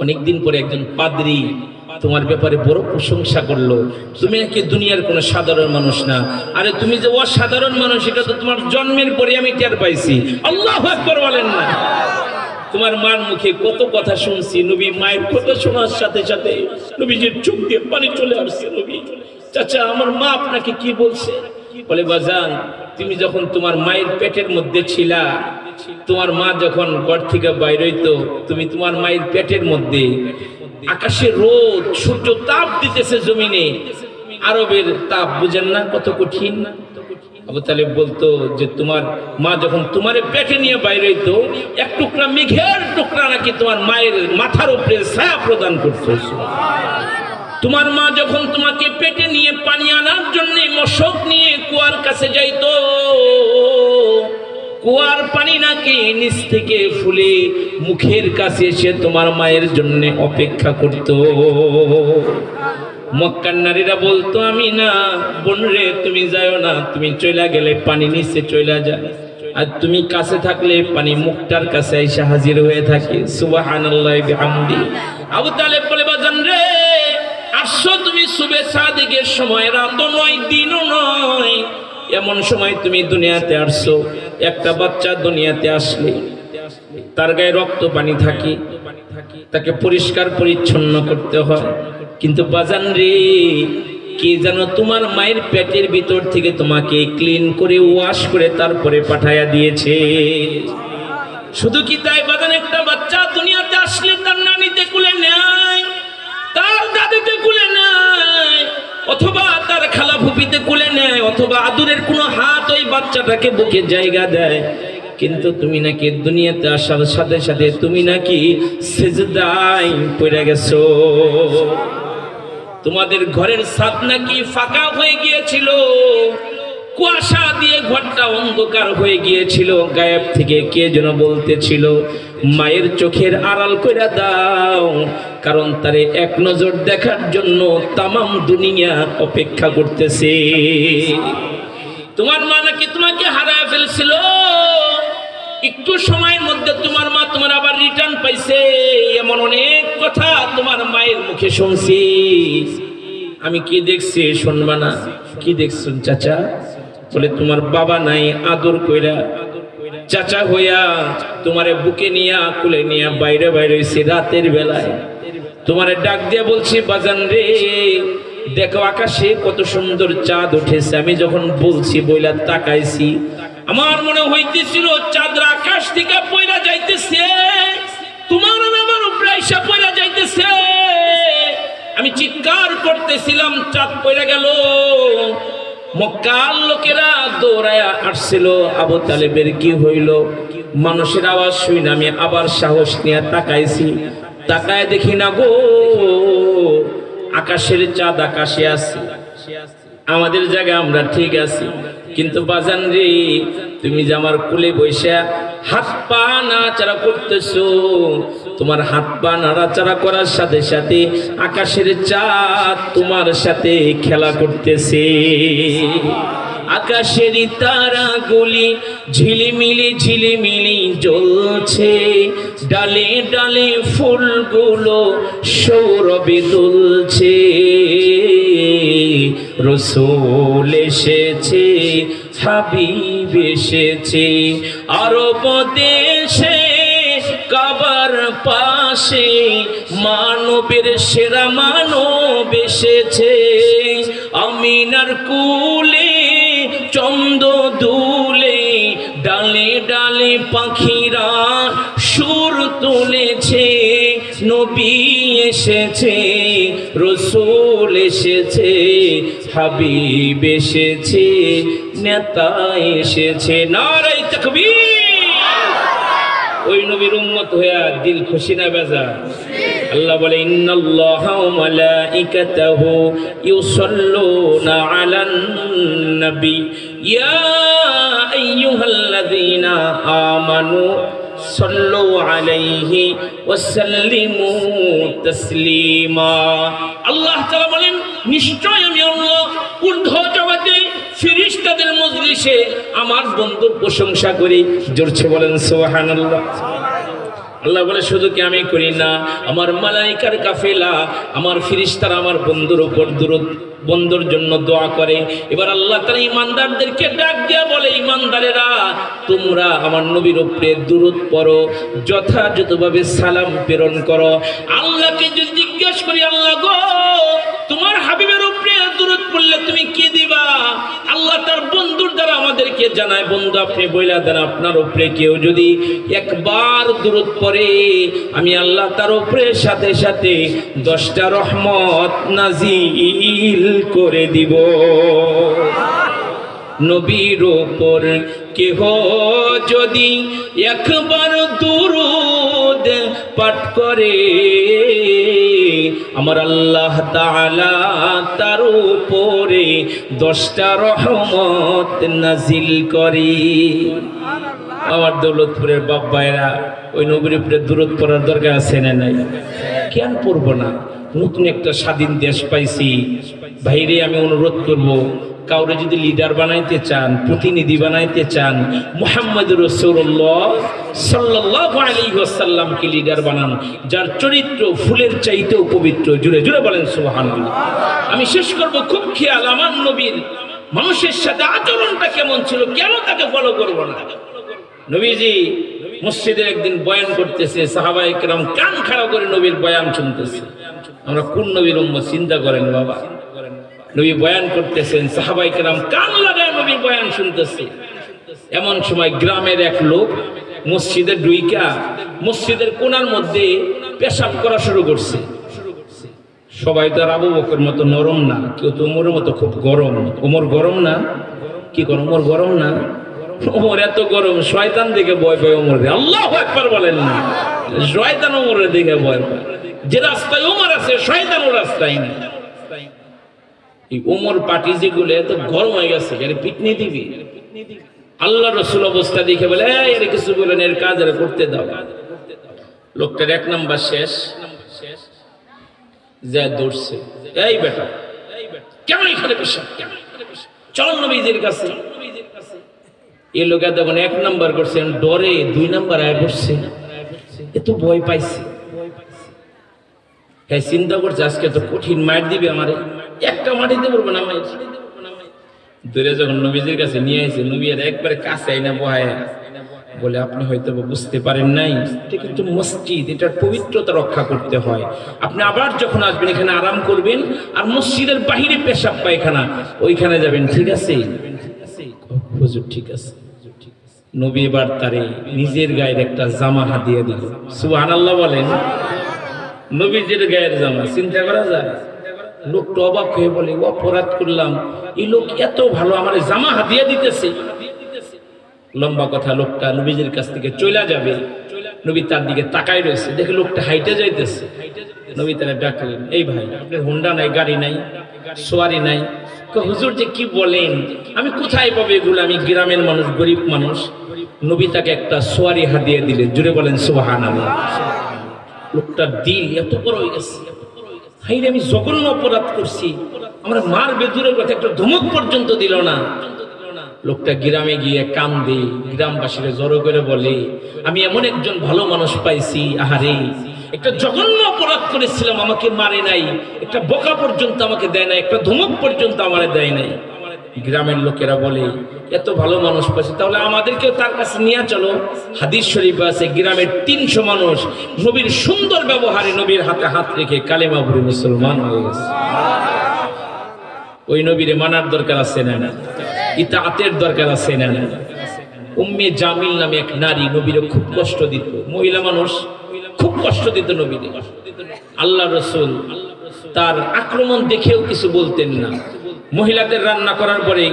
অনেকদিন পরে একজন পাদ্রী তোমার ব্যাপারে বড় প্রশংসা করলো। তুমি নাকি দুনিয়ার কোনো সাধারণ মানুষ না। আরে তুমি যে অসাধারণ মানুষ এটা তো তোমার জন্মের পরে আমি টের পাইছি। আল্লাহু আকবার বলেন না। তোমার মার মুখে কত কথা শুনছি, নবী মায়ের কথা শোনার সাথে সাথে নবীজির চোখ দিয়ে পানি চলে আসছে। নবী, চাচা আমার মা আপনাকে কি বলছে? বলে, বাজান তুমি যখন তোমার মায়ের পেটের মধ্যে ছিলা, তোমার মা যখন ঘর থেকে বাইর হইতো, তুমি তোমার মায়ের পেটের মধ্যে আকাশে রোদ সূর্য তাপ দিতেছে জমিনে, আরবের তাপ বুঝেন না কত কঠিন। আবু তালেব বলতো যে তোমার মা যখন তোমার পেটে নিয়ে বাইরে হইতো, এক টুকরা মেঘের টুকরা নাকি তোমার মায়ের মাথার উপরে ছায়া প্রদান করতো। তোমার মা যখন তোমাকে পেটে নিয়ে পানি আনার জন্য মশক নিয়ে কুয়ার কাছে যাইতো, কুয়ার পানি নাকি নিচ থেকে ফুলে মুখের কাছে এসে তোমার মায়ের জন্য অপেক্ষা করত। মক্কার নারীরা বলতো, আমি না বোন রে তুমি যাও না, তুমি চলে গেলে পানি নিচে চলে যায়, আর তুমি কাছে থাকলে পানি মুখটার কাছে এসে হাজির হয়ে থাকে। সুবহানাল্লাহি বিহামদি। আবু তালেব বলে, বাজান রে আসছো তুমি সুবে সাদিকের সময়, রাতও নয় দিনও নয়, এমন সময় তুমি দুনিয়াতে আসছো। একটা বাচ্চা দুনিয়াতে আসলে তার গায়ে রক্ত পানি থাকে, তাকে পরিষ্কার পরিচ্ছন্ন করতে হয়। কিন্তু বাজান রে, কি জানো তোমার মায়ের পেটের ভিতর থেকে তোমাকে ক্লিন করে ওয়াশ করে তারপরে পাঠায়া দিয়েছে। শুধু কি তাই বাজান, একটা বাচ্চা দুনিয়াতে আসলে তার নানিতে কুলে নেয়, তার দাদিতে কুলে নেয়, অথবা তার খালা ফুপিতে কুলে নেয়, অথবা আদুরের কোনো হাত ওই বাচ্চাটাকে বুকে জায়গা দেয়। কিন্তু তুমি নাকি দুনিয়াতে আসার সাথে সাথে তুমি নাকি সিজদায় পড়ে গেছো। তোমাদের ঘরের ছাদ নাকি ফাঁকা হয়ে গিয়েছিল, কুয়াশা দিয়ে ঘরটা অন্ধকার হয়ে গিয়েছিল। গায়েব থেকে কে যেন বলতেছিল, মায়ের চোখের আড়াল কইরা দাও, কারণ তারে এক নজর দেখার জন্য তামাম দুনিয়া অপেক্ষা করতেছে। তোমার মা নাকি তোমাকে হারায় ফেলছিল, একটু সময়ের মধ্যে তোমার মা তোমার আবার রিটার্ন পাইছে। এমন অনেক কথা তোমার মায়ের মুখে শুনছি। আমি কি দেখছি শুনবা না? কি দেখছুন চাচা? বলে, তোমার বাবা নাই, আদর কইরা চাচা হইয়া তোমারে বুকে নিয়া কুলে নিয়া বাইরে বাইরে হইছে রাতের বেলায়। তোমারে ডাক দিয়া বলছি, বাজান রে দেখো আকাশে কত সুন্দর চাঁদ উঠেছে। আমি যখন বলছি বইলা তাকাইছি, আমার মনে হইতেছিল চাঁদ আকাশ থেকে পয়লা যাইতেছে, তোমার আমার উপরে এসে পয়লা যাইতেছে। আমি চিৎকার করতেছিলাম, চাঁদ পয়লা গেল। মক্কার লোকেরা দৌড়ায়া আসছিল, আবু তালেবের কি হইল? মানুষের আওয়াজ শুই না, আমি আবার সাহস নিয়ে তাকাইছি, তাকায় দেখি না গো আকাশের চাঁদ আকাশে আছে, আমাদের জায়গায় আমরা ঠিক আছি, কিন্তু বাজান রে তুমি যে আমার কোলে বৈশা হাত পা নাড়াচাড়া করতেছো, তোমার হাত পা নাড়াচাড়া করার সাথে সাথে আকাশের চাঁদ তোমার সাথে খেলা করতেছে। আকাশের তারাগুলি ঝিলিমিলি ঝিলিমিলি জ্বলছে, ডালে ডালে ফুলগুলো সৌরভে দুলছে। রসূল এসেছে, হাবিব এসেছে, আরব দেশে কাবার পাশে মানবের সেরা মানব এসেছে। আমিনার কুলে চন্দ্র দুলে, ডালে ডালে পাখিরা সুর তুলেছে। নবী এসেছে, রসূল এসেছে, হাবিব এসেছে, নেতা এসেছে। নারে তাকবীর! ওই নবীর উম্মত হইয়া দিল খুশি না বেজা? আল্লাহ বলে ইন্নাল্লাহা ওয়া মালাইকাতাহু ইউসাল্লুনা আলান নবী ইয়া আইয়ুহাল্লাযীনা আমানু সাল্লু আলাইহি ওয়া সাল্লিমু তাসলিমা। আল্লাহ তাআলা বলেন নিশ্চয় আমি আল্লাহ ঊর্ধ্ব জগতে ফেরেশতাদের মজলিসে আমার বন্ধুর প্রশংসা করি। জোরছে বলেন সুবহানাল্লাহ। আল্লাহ বলে শুধু কি আমি করি না, আমার মালাইকার কাফেলা আমার ফেরেশতারা আমার বন্ধুর উপর দুরূদ বন্ধুর জন্য দোয়া করে। এবার আল্লাহ তাআলা ঈমানদারদেরকে ডাক দিয়া বলে, ঈমানদারেরা তোমরা আমার নবীর উপরে দুরূদ পড়ো, যথাযথভাবে সালাম প্রেরণ করো। আল্লাহকে যদি জিজ্ঞেস করি আল্লাহ গো তোমার হাবিবের উপরে দুরূদ পড়লে তুমি কি দিবা? আল্লাহ তার বন্ধুর দ্বারা আমাদেরকে জানায়, বন্ধু আপনি বইলা দেন আপনার উপরে কেউ যদি একবার দুরূদ পড়ে আমি আল্লাহ তার উপরে সাথে সাথে 10টা রহমত নাজিল করে দিব। নবীর উপর কেহ যদি একবার দুরূদ পাঠ করে আমার আল্লাহ তাআলা তার উপরে 10টা রহমত নাজিল করে। আমার দৌলতপুরের বাপ ভাইরা ওই নবীর উপরে দুরূদ পড়ার দরকার আছে না নাই? কেন পড়বো না? নতুন একটা স্বাধীন দেশ পাইছি। ভাইরে আমি অনুরোধ করব, কাউরে যদি লিডার বানাইতে চান, প্রতিনিধি বানাইতে চান, মুহাম্মদুর রাসূলুল্লাহ সাল্লাল্লাহু আলাইহি ওয়াসাল্লামকে লিডার বানান, যার চরিত্র ফুলের চাইতেও পবিত্র। জুড়ে জুড়ে বলেন সুবহানাল্লাহ। আমি শেষ করব, খুব খেয়াল আমার নবীর মানুষের সাথে আচরণটা কেমন ছিল, কেন তাকে ফলো করব না? নবীজি মসজিদে একদিন বয়ান করতেছে, সাহাবায়ে কেরাম কান খাড়া করে নবীর বয়ান শুনতেছে। আমরা কোন নবীর উম্মত চিন্তা করেন বাবা? নবী বয়ান করতেছেন, সাহাবায়ে কেরাম কান লাগায় নবীর বয়ান শুনতেছে। এমন সময় গ্রামের এক লোক মসজিদে ঢুইকা মসজিদের কোণার মধ্যে পেশাব করা শুরু করছে। সবাই তো আর আবু বকর মতো নরম না, কেউ তো ওমরের মতো খুব গরম। ওমর গরম না? কি করে ওমর গরম না? ওমর এত গরম, শয়তান দেখে ভয় পায় ওমরে। আল্লাহু আকবার বলেন না? শয়তান ওমরের দেখে ভয় পায়। যে রাস্তায় ওমর আছে শয়তান ও রাস্তায় নেই। এই ওমর পার্টি যেগুলো এত গরম হয়ে গেছে, এর পিটনি দিবি। আল্লাহ রাসূল অবস্থা দেখে বলে এর কিছু বলেন, এর কাজ আর করতে দাও। লোকটার 1 নাম্বার শেষ, যা দৌড়ছে, এই বেটা কেমন এখানে পেশাব, চল নবীজির কাছে। এই লোক যখন 1 নাম্বার করছে ডরে 2 নাম্বার আয় বসছে, এত ভয় পাইছে। হ্যাঁ চিন্তা করছে আজকে তো কঠিন মার দিবে আমারে, একটা মাটি দিতে পারবো না মায়ের। দূরে যখন নবীজির কাছে নিয়ে আসে, নবী আর একবারে কাছে আইনা বহায় বলে, আপনি হয়তো বুঝতে পারেন নাই, এটা কিন্তু মসজিদ, এটার পবিত্রতা রক্ষা করতে হয়। আপনি আবার যখন আসবেন এখানে আরাম করবেন, আর মসজিদের বাহিরে পেশাব পায়খানা ওইখানে যাবেন, ঠিক আছে? হুজুর ঠিক আছে। নবী এবার তারে নিজের গায়ের একটা জামা হাতিয়ে দিল। সুবহানাল্লাহ বলেন। নবীজির গায়ের জামা চিন্তা করা যায়? লোকটা অবাক হয়ে বলে, অপরাধ করলাম, এই লোক এত ভালো আমার জামা হাতিয়ে দিতেছে। লম্বা কথা, লোকটা নবীজির কাছ থেকে চলে যাবে, নবী তার দিকে তাকাই রয়েছে, দেখে লোকটা হাইটে যাইতেছে। নবী তারা ডাকলেন, এই ভাই আপনার হোন্ডা নাই, গাড়ি নাই, সোয়ারি নাই? হুজুর যে কি বলেন, আমি কোথায় পাবো এগুলো, আমি গ্রামের মানুষ, গরিব মানুষ। নবী তাকে একটা সোয়ারি হাদিয়ে দিলেন। জুড়ে বলেন সুবহানাল্লাহ। লোকটার দিল এত বড় হয়ে গেছে, হাইরে আমি জঘন্য অপরাধ করছি, আমার মার বেদুরের কথা একটা ধমক পর্যন্ত দিল না। লোকটা গ্রামে গিয়ে কান্দে, গ্রামবাসীরা জড়ো করে বলে, আমি এমন একজন ভালো মানুষ পাইছি, আহারে একটা জঘন্য অপরাধ করেছিলাম, আমাকে মারে নাই, একটা বোকা পর্যন্ত আমাকে দেয় নাই, একটা ধমক পর্যন্ত আমারে দেয় নাই। গ্রামের লোকেরা বলে, এত ভালো মানুষ পাইছে, তাহলে আমাদেরকেও তার কাছে নিয়ে চলো। হাদিস শরীফ আছে, গ্রামের 300 মানুষ নবীর সুন্দর ব্যবহারে নবীর হাতে হাত রেখে কালেমা পড়ে মুসলমান হয়ে গেছে। ওই নবীরে মানার দরকার আছে না? ইতাআতের দরকার আছে না? উম্মে জামিল নামে এক নারী নবীরে খুব কষ্ট দিত, মহিলা মানুষ খুব কষ্ট দিত নবীরে। আল্লাহ রাসূল তার আক্রমণ দেখেও কিছু বলতেন না। মহিলাদের রান্না করার পরে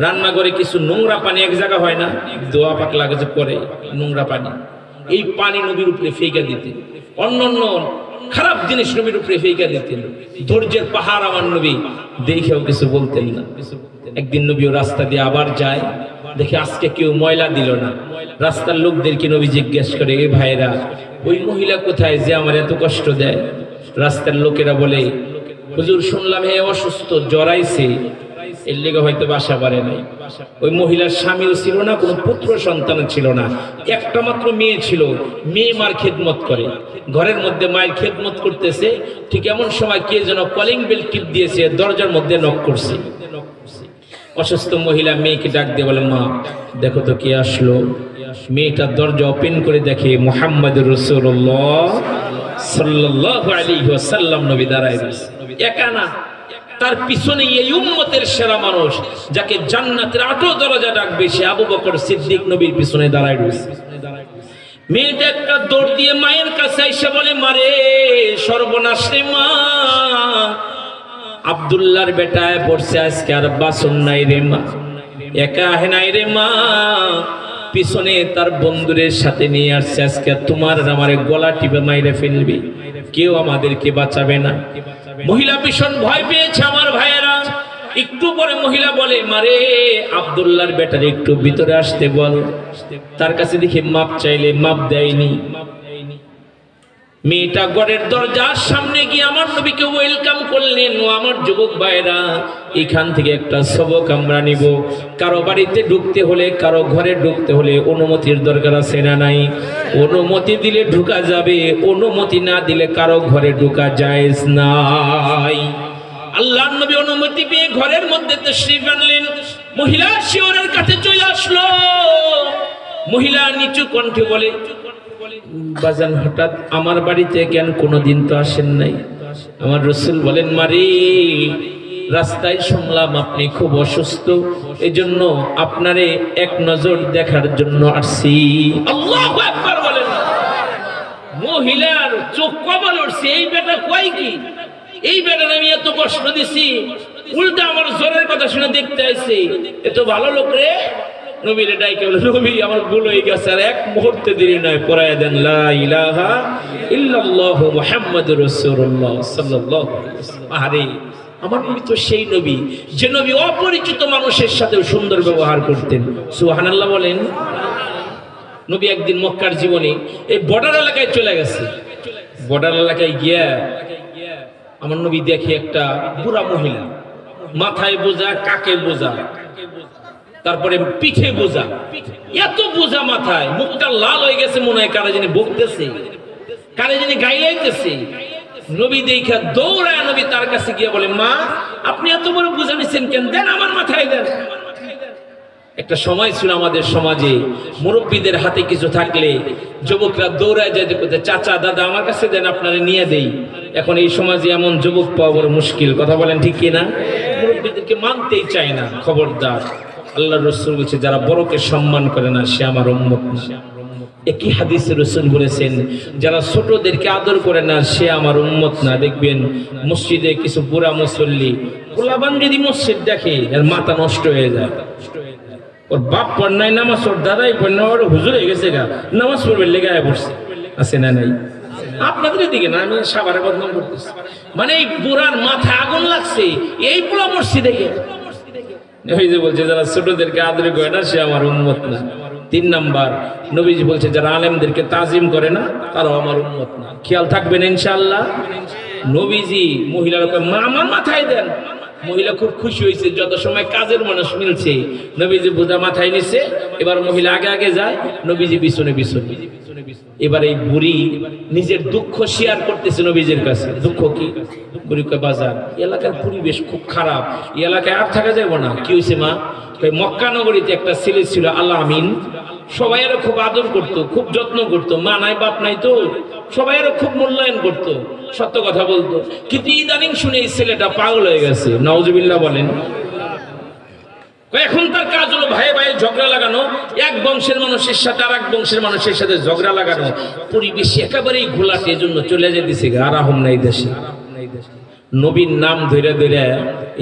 রান্নাঘরে কিছু নোংরা পানি এক জায়গা হয় না, দোয়া পাক লাগে যে পরে নোংরা পানি, এই পানি নবীর উপরে ফেঁকে দিতেন। অন্যান্য খারাপ জিনিস নবীর উপরে ফেঁকে দিতেন। ধৈর্যের পাহাড় আমার নবী, দেখেও কিছু বলতেন না। একদিন নবীও রাস্তা দিয়ে আবার যায়, দেখে আজকে কেউ ময়লা দিল না। রাস্তার লোকদেরকে নবী জিজ্ঞেস করে, এ ভাইরা ওই মহিলা কোথায় যে আমার এত কষ্ট দেয়? রাস্তার লোকেরা বলে, হুজুর শুনলাম হে অসুস্থ, জ্বর আইছে, এর লেগে হয়তো বাসা পারে নাই। ওই মহিলার স্বামীও ছিল না, কোনো পুত্র সন্তান ছিল না, একটা মাত্র মেয়ে ছিল। মেয়ে মার খেদমত করে, ঘরের মধ্যে মায়ের খেদমত করতেছে, ঠিক এমন সময় কে যেন কলিং বেল টিপ দিয়েছে, দরজার মধ্যে নক করছে। অসুস্থ মহিলা মেয়েকে ডাক দিয়ে বলে, মা দেখো তো কে আসলো। মেয়েটা দরজা ওপেন করে দেখে মুহাম্মদুর রাসূলুল্লাহ সাল্লাল্লাহু আলাইহি ওয়াসাল্লাম নবী দাঁড়ায় রয়েছে। একা না, তার পিছনে এই উম্মতের সেরা মানুষ, যাকে জান্নাতের 8 দরজা ডাকবে, সে আবু বকর সিদ্দিক নবীর পিছনে দাঁড়ায় রয়েছে। মেয়েটা একটা দৌড় দিয়ে মায়ের কাছে এসে বলে, মারে সর্বনাশ রে মা, আব্দুল্লাহর বেটায় পড়ছে আজকে, আর বাসন নাই রে মা, একা হে নাই রে মা, পিছনে তার বন্ধুদের সাথে নিয়ে আসছে, আজকে তোমার আমারে গলা টিপে মাইরে ফেলবি, কেউ আমাদেরকে বাঁচাবে না। মহিলা ভীষণ ভয় পেয়েছে আমার ভাইয়েরা। একটু পরে মহিলা বলে, মারে আব্দুল্লাহর বেটার একটু ভিতরে আসতে বল। তার কাছে দেখি মাপ চাইলে মাপ দেয়নি। মেয়েটা ঘরের দরজার সামনে গিয়ে আমার নবীকে ওয়েলকাম করলেন। ও আমার যুবক ভাইরা, এখান থেকে একটা সবক আমরা নিব। কারো বাড়িতে ঢুকতে হলে, কারো ঘরে ঢুকতে হলে অনুমতির দরকার আছে না নাই? অনুমতি দিলে ঢুকা যাবে, অনুমতি না দিলে কারো ঘরে ঢুকা জায়েজ নাই। আল্লাহর নবী অনুমতি পেয়ে ঘরের মধ্যে তাশরীফ আনলেন। মহিলা শিওরের কাছে চলে আসলো। মহিলা নিচু কণ্ঠে বলে, বাজান হঠাৎ আমার বাড়িতে কেন, কোনোদিন তো আসেন নাই? আমার রাসূল বলেন, মারি রাস্তায় শুনলাম আপনি খুব অসুস্থ, এজন্য আপনারে এক নজর দেখার জন্য আসছি। আল্লাহু আকবার বলেন। মহিলার চোখ কপাল উঠছে, এই বেটা কয় কি, এই বেটার আমি এত কষ্ট দিছি, উল্টা আমার জ্বরের কথা শুনে দেখতে আইছে, এত ভালো লোক রে। নবীরে ডাইকে বলে, নবী আমার ভুল হয়ে গেছে, আর এক মুহূর্তে দেরি নয়, পড়ায় দেন লা ইলাহা ইল্লাল্লাহু মুহাম্মাদুর রাসূলুল্লাহ সাল্লাল্লাহু আলাইহি ওয়াসাল্লাম। আরে আমার নবী তো সেই নবী, যে নবী অপরিচিত মানুষের সাথেও সুন্দর ব্যবহার করতেন। সুবহানাল্লাহ বলেন। নবী একদিন মক্কার জীবনে এই বর্ডার এলাকায় চলে গেছে। বর্ডার এলাকায় গিয়া আমার নবী দেখে একটা বুড়া মহিলা, মাথায় বোঝা, কাকে বোঝা, তারপরে পিঠে বোঝা, এত বোঝা মাথায়, মুখটা লাল হয়ে গেছে, মনে হয় কারা জানি বকতেছে, কারা জানি গাইলাইতেছে। নবী দেখা দৌড়ায় নবী তার কাছে গিয়ে বলে, মা আপনি এত বড় বোঝা নিচ্ছেন কেন, দেন আমার মাথায় দেন। একটা সময় ছিল আমাদের সমাজে, মুরব্বীদের হাতে কিছু থাকলে যুবকরা দৌড়ায় যায়, চাচা দাদা আমার কাছে দেন, আপনারা নিয়ে দেই। এখন এই সমাজে এমন যুবক পাওয়া বড় মুশকিল, কথা বলেন ঠিক কিনা? মুরব্বীদেরকে মানতেই চায় না। খবরদার, আল্লাহর রাসূল বলেছে, যারা বড়কে সম্মান করে না সে আমার উম্মত না। একই হাদিসে রাসূল বলেছেন, যারা ছোটদেরকে আদর করে না সে আমার উম্মত না। দেখবেন মসজিদে কিছু বুড়া মুসল্লি, পোলাপান যদি মসজিদ দেখে এর মাথা নষ্ট হয়ে যায়, ওর বাপ পড় নাই নামাজ, ওর দাদাই পড় না, ওর হুজুর হয়ে গেছে গা, নামাজ পড়বে লেগে আয় পড়ছে। আছে না নাই? আপনাদের দিকে না, আমি সাভারে বদনাম করতেছি। মানে এই বুড়ার মাথায় আগুন লাগছে এই পোলা মসজিদে দেখে। ওই যে বলছে যারা ছোটদেরকে আদর করে না সে আমার উম্মত না। 3 নাম্বার, নবীজি বলছে যারা আলেমদেরকে তাজিম করে না তারাও আমার উম্মত না। খেয়াল থাকবেন ইনশাআল্লাহ। নবীজি মহিলার মা আমার মাথায় দেন। মহিলা খুব খুশি হয়েছে, যত সময় কাজের মানুষ মিলছে। নবীজি বুধা মাথায় নিছে, এবার মহিলা আগে আগে যায়, নবীজি পিছনে পিছনে। এবার এই বুড়ি নিজের দুঃখ শেয়ার করতেছে নবীজির কাছে। দুঃখ কি? বুড়ি কয় বাজার এলাকার পরিবেশ খুব খারাপ, এই এলাকায় আর থাকা যাবে না। কি হয়েছে মা? মক্কা নগরীতে একটা ছেলে ছিল আল আমিন, সবাই আরো খুব আদর করতো, খুব যত্ন করতো। মা নাই বাপ নাই তো সবাই আরো খুব মূল্যায়ন করতো, সত্য কথা বলতো। কিন্তু ইদানিং শুনে এই ছেলেটা পাগল হয়ে গেছে। নাউজুবিল্লাহ বলেন। এখন তার কাজ হলো ভাই ভাই ঝগড়া লাগানো, এক বংশের মানুষের সাথে আর এক বংশের মানুষের সাথে ঝগড়া লাগানো। পরিবেশ একেবারেই ঘোলাটে, এজন্য চলে যেতেছে আরাম নাই দেশে। নবীর নাম ধরে ধরে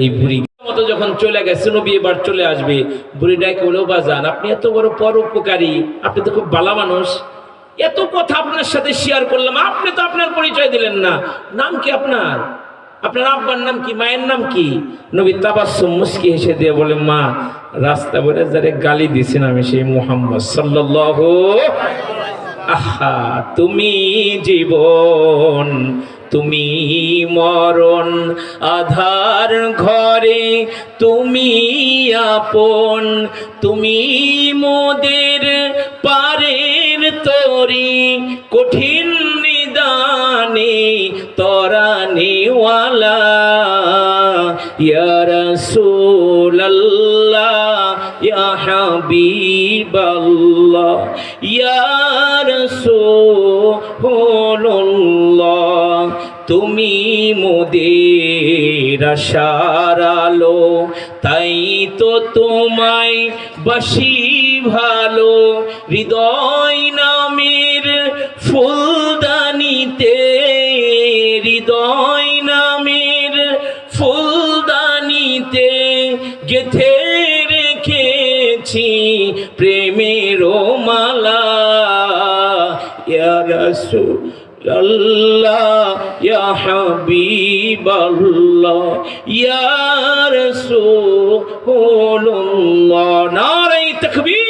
এই বুড়ি মতো যখন চলে গেছে, নবী এবার চলে আসবে। বুড়িটাই বলেও বাজান আপনি এত বড় পরোপকারী, আপনি তো খুব ভালো মানুষ, এত কথা আপনার সাথে শেয়ার করলাম, আপনি তো আপনার পরিচয় দিলেন না। নাম কি আপনার? আপনার আব্বার নাম কি? মায়ের নাম কি? নবী তাবাসসুম মুস্কি হেসে দিয়ে বলে মা রাস্তা বলে যারে গালি দিছেন আমি সেই মুহাম্মদ সাল্লাল্লাহু। আহা তুমি জীবন তুমি মরণ, আধার ঘরে তুমি আপন, তুমি মোদের পারের তরি, কঠিন নিদানে তরানিওয়ালা, ইয়া রাসূলুল্লাহ ইয়া হাবিবাল্লাহ ইয়া রাসূলুল্লাহ, তুমি মোদের আশার আলো, তাই তো তোমায় বাসি ভালো, হৃদয় নামের ফুলদানিতে, হৃদয় নামের ফুলদানিতে গেথে রেখেছি প্রেমের মালা, ইয়া রাসূলুল্লাহ ইয়া হাবিবাল্লাহ ইয়া রাসূলুল্লাহ। নারে তাকবীর।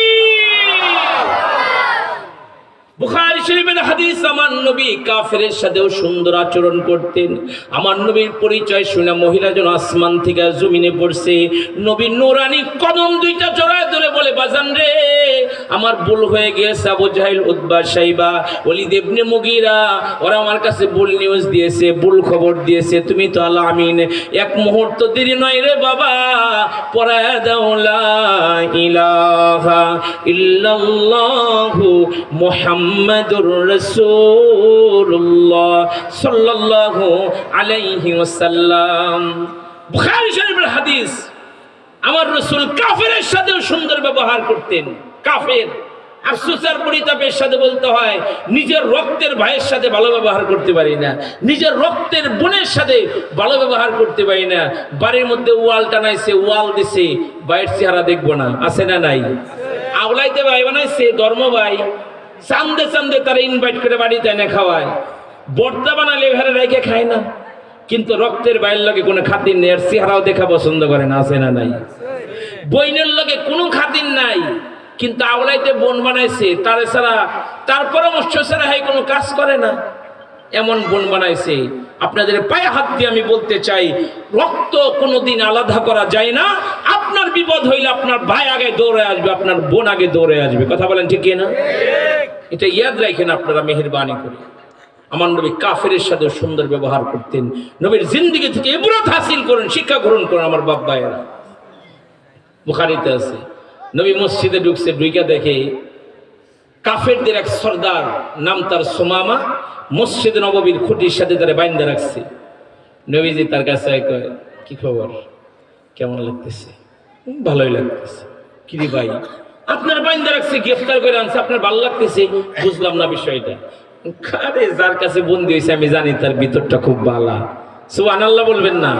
বুখারী শরীফের হাদিস, আমার নবী কাফেরের সাথেও সুন্দর আচরণ করতেন। আমার নবীর পরিচয় শুনে মহিলা যেন আসমান থেকে জমিনে পড়ছে। নবীর নূরানি কদম দুইটা জড়ায় ধরে বলে বাজান রে আমার ভুল হয়ে গিয়েছে। আবু জাহেল, উতবা, শাইবা, ওলীদ ইবনে মুগীরা ওরা আমার কাছে ভুল নিউজ দিয়েছে, ভুল খবর দিয়েছে। তুমি তো আল আমিন, এক মুহূর্ত দেরি নয় রে বাবা, পড়ায় দাও লা ইলাহা ইল্লাল্লাহু মুহাম্মাদুর রাসূলুল্লাহ সাল্লাল্লাহু আলাইহি ওয়াসাল্লাম। বুখারী শরীফের হাদিস, আমার রাসূল কাফেরের সাথেও সুন্দর ব্যবহার করতেন। কাফের আফসোসের পরিতাপের সাথে বলতে হয় নিজের রক্তের ভাইয়ের সাথে ভালো ব্যবহার করতে পারি না, নিজের রক্তের বোনের সাথে ভালো ব্যবহার করতে পারি না। বাড়ির মধ্যে ওয়াল টানাইছে, ওয়াল দিছে, ভাইয়ের চেহারা দেখবো না। আছে না নাই? আওলাইতে ভাই বানাইছে, ধর্ম ভাই, চান্দে চান্দে তারা ইনভাইট করে বাড়িতে এনে খাওয়ায়। বর্তা বানালে ঘরে রেখে খায় না, কিন্তু রক্তের বাইরের লগে কোনো খাতির নেই, চেহারাও দেখা পছন্দ করে না। আছে না নাই? বইনের লগে কোনো খাতির নাই, কিন্তু আওলাইতে বোন বানাইছে, তারে ছাড়া তার পরামর্শ ছাড়া হয় কোনো কাজ করে না, এমন বোন বানাইছে। আপনাদের পায়ে হাত দিয়ে আমি বলতে চাই, রক্ত কোনোদিন আলাদা করা যায় না। আপনার বিপদ হইলে আপনার ভাই আগে দৌড়ে আসবে, আপনার বোন আগে দৌড়ে আসবে। কথা বলেন ঠিক না? এটা ইয়াদ রাখেন আপনারা মেহেরবানি করে। আমার নবী কাফেরের সাথে সুন্দর ব্যবহার করতেন। নবীর জিন্দেগি থেকে ইবরাত হাসিল করুন, শিক্ষা গ্রহণ করুন আমার বাপ ভাইয়েরা। বুখারীতে আছে, নবী মসজিদে ঢুকছে, ঢুইকা দেখে কাফেরদের এক সর্দার, নাম তার সুমামা, মসজিদ নববীর খুঁটির সাথে তারা বাইন্ধা রাখছে। নবীজি তার কাছে কয় কি খবর, কেমন লাগতেছে? ভালোই লাগতেছে। কি রে ভাই, আপনার বাইন্ধা রাখছে, গ্রেফতার করে আনছে, আপনার ভালো লাগতেছে? বুঝলাম না বিষয়টা। আরে যার কাছে বন্দী হয়েছে আমি জানি তার ভিতরটা খুব ভালো। সুবহানাল্লাহ বলবেন না?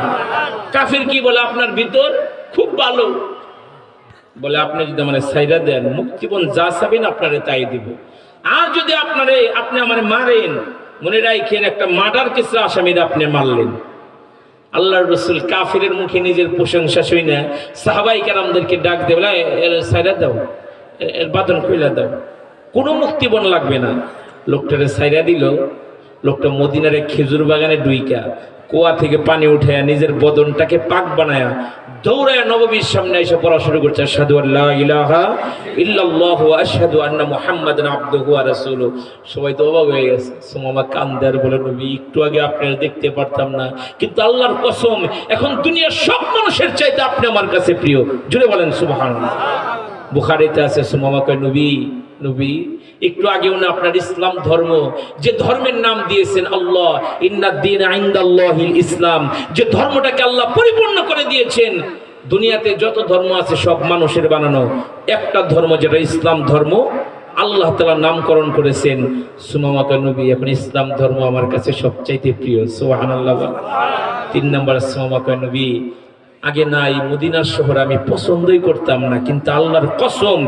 কাফের কি বলে? আপনার ভিতর খুব ভালো। বলে আপনি যদি আমার সাইরা দেন মুক্তিপণ যা চাবেন আপনারে তাই দিব, আর যদি আপনি আমার মারেন মনে রাখেন একটা মার্ডার কেসের আসামিরা আপনি মারলেন। আল্লাহর রাসূল কাফিরের মুখে নিজের প্রশংসা শুনে সাহাবাই কেরামদেরকে ডাক দিয়ে বলে এর সাইরা দাও, এর বাদন কইলা দাও, কোনো মুক্তিপণ লাগবে না। লোকটারে সাইরা দিল। লোকটা মদিনার খেজুর বাগানে ডুইকা কুয়া থেকে পানি উঠে নিজের বদনটাকে পাক বানায়া দৌড়ায় নববীর সামনে এসে পড়া শুরু করছে, আশহাদু আল্লা ইলাহা ইল্লাল্লাহু ওয়া আশহাদু আন্না মুহাম্মাদান আবদুহু ওয়া রাসূলুহু। সবাই তো অবাক হয়ে গেছে। সুমামা কান্দার বলে, নবী একটু আগে আপনারা দেখতে পারতাম না, কিন্তু আল্লাহর কসম এখন দুনিয়ার সব মানুষের চাইতে আপনি আমার কাছে প্রিয়। জুড়ে বলেন সুবহানাল্লাহ। বুখারীতে আছে, সুমামা কয়, নবী একটু আগেও না আপনার ইসলাম ধর্ম, যে ধর্মের নাম দিয়েছেন আল্লাহ, ইন্নাদ-দীন ইনদাল্লাহিল ইসলাম, যে ধর্মটাকে আল্লাহ পরিপূর্ণ করে দিয়েছেন, দুনিয়াতে যত ধর্ম আছে সব মানুষের বানানো, একটা ধর্ম যেটা ইসলাম ধর্ম আল্লাহ তাআলা নামকরণ করেছেন। সুমামা কয়, নবী এখন ইসলাম ধর্ম আমার কাছে সবচাইতে প্রিয়। সুবহানাল্লাহ। 3 নম্বর সুমামা কয়, নবী আগে না এই মদিনার শহর আমি পছন্দই করতাম না, কিন্তু আল্লাহর কসম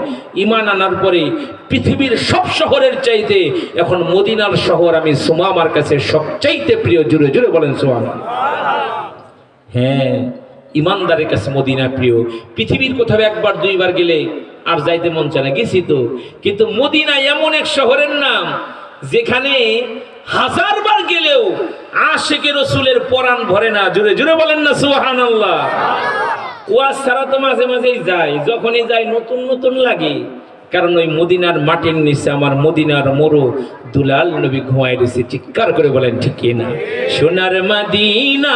ঈমান আনার পরে পৃথিবীর সব শহরের চাইতে এখন মদিনার শহর আমি সুমামার কাছে সবচাইতে প্রিয়। জুড়ে জুড়ে বলেন সুবহানাল্লাহ। হ্যাঁ, ইমানদারের কাছে মদিনা প্রিয়। পৃথিবীর কোথাও একবার দুইবার গেলে আর যাইতে মন চায় না, গেছি তো, কিন্তু মদিনা এমন এক শহরের নাম যেখানে 1000 বার গেলেও আশিকে রাসূলের পরাণ ভরে না। জুড়ে জুড়ে বলেন না সুবহানাল্লাহ। ওয়াজ ছাড়া তো মাঝে মাঝেই যাই, যখনই যাই নতুন নতুন লাগে, কারণ ওই মদিনার মাটির নিচে আমার মদিনার মরু দুলাল নবী ঘুমায় রয়েছে। চিৎকার করে বলেন ঠিক কিনা? সোনার মদিনা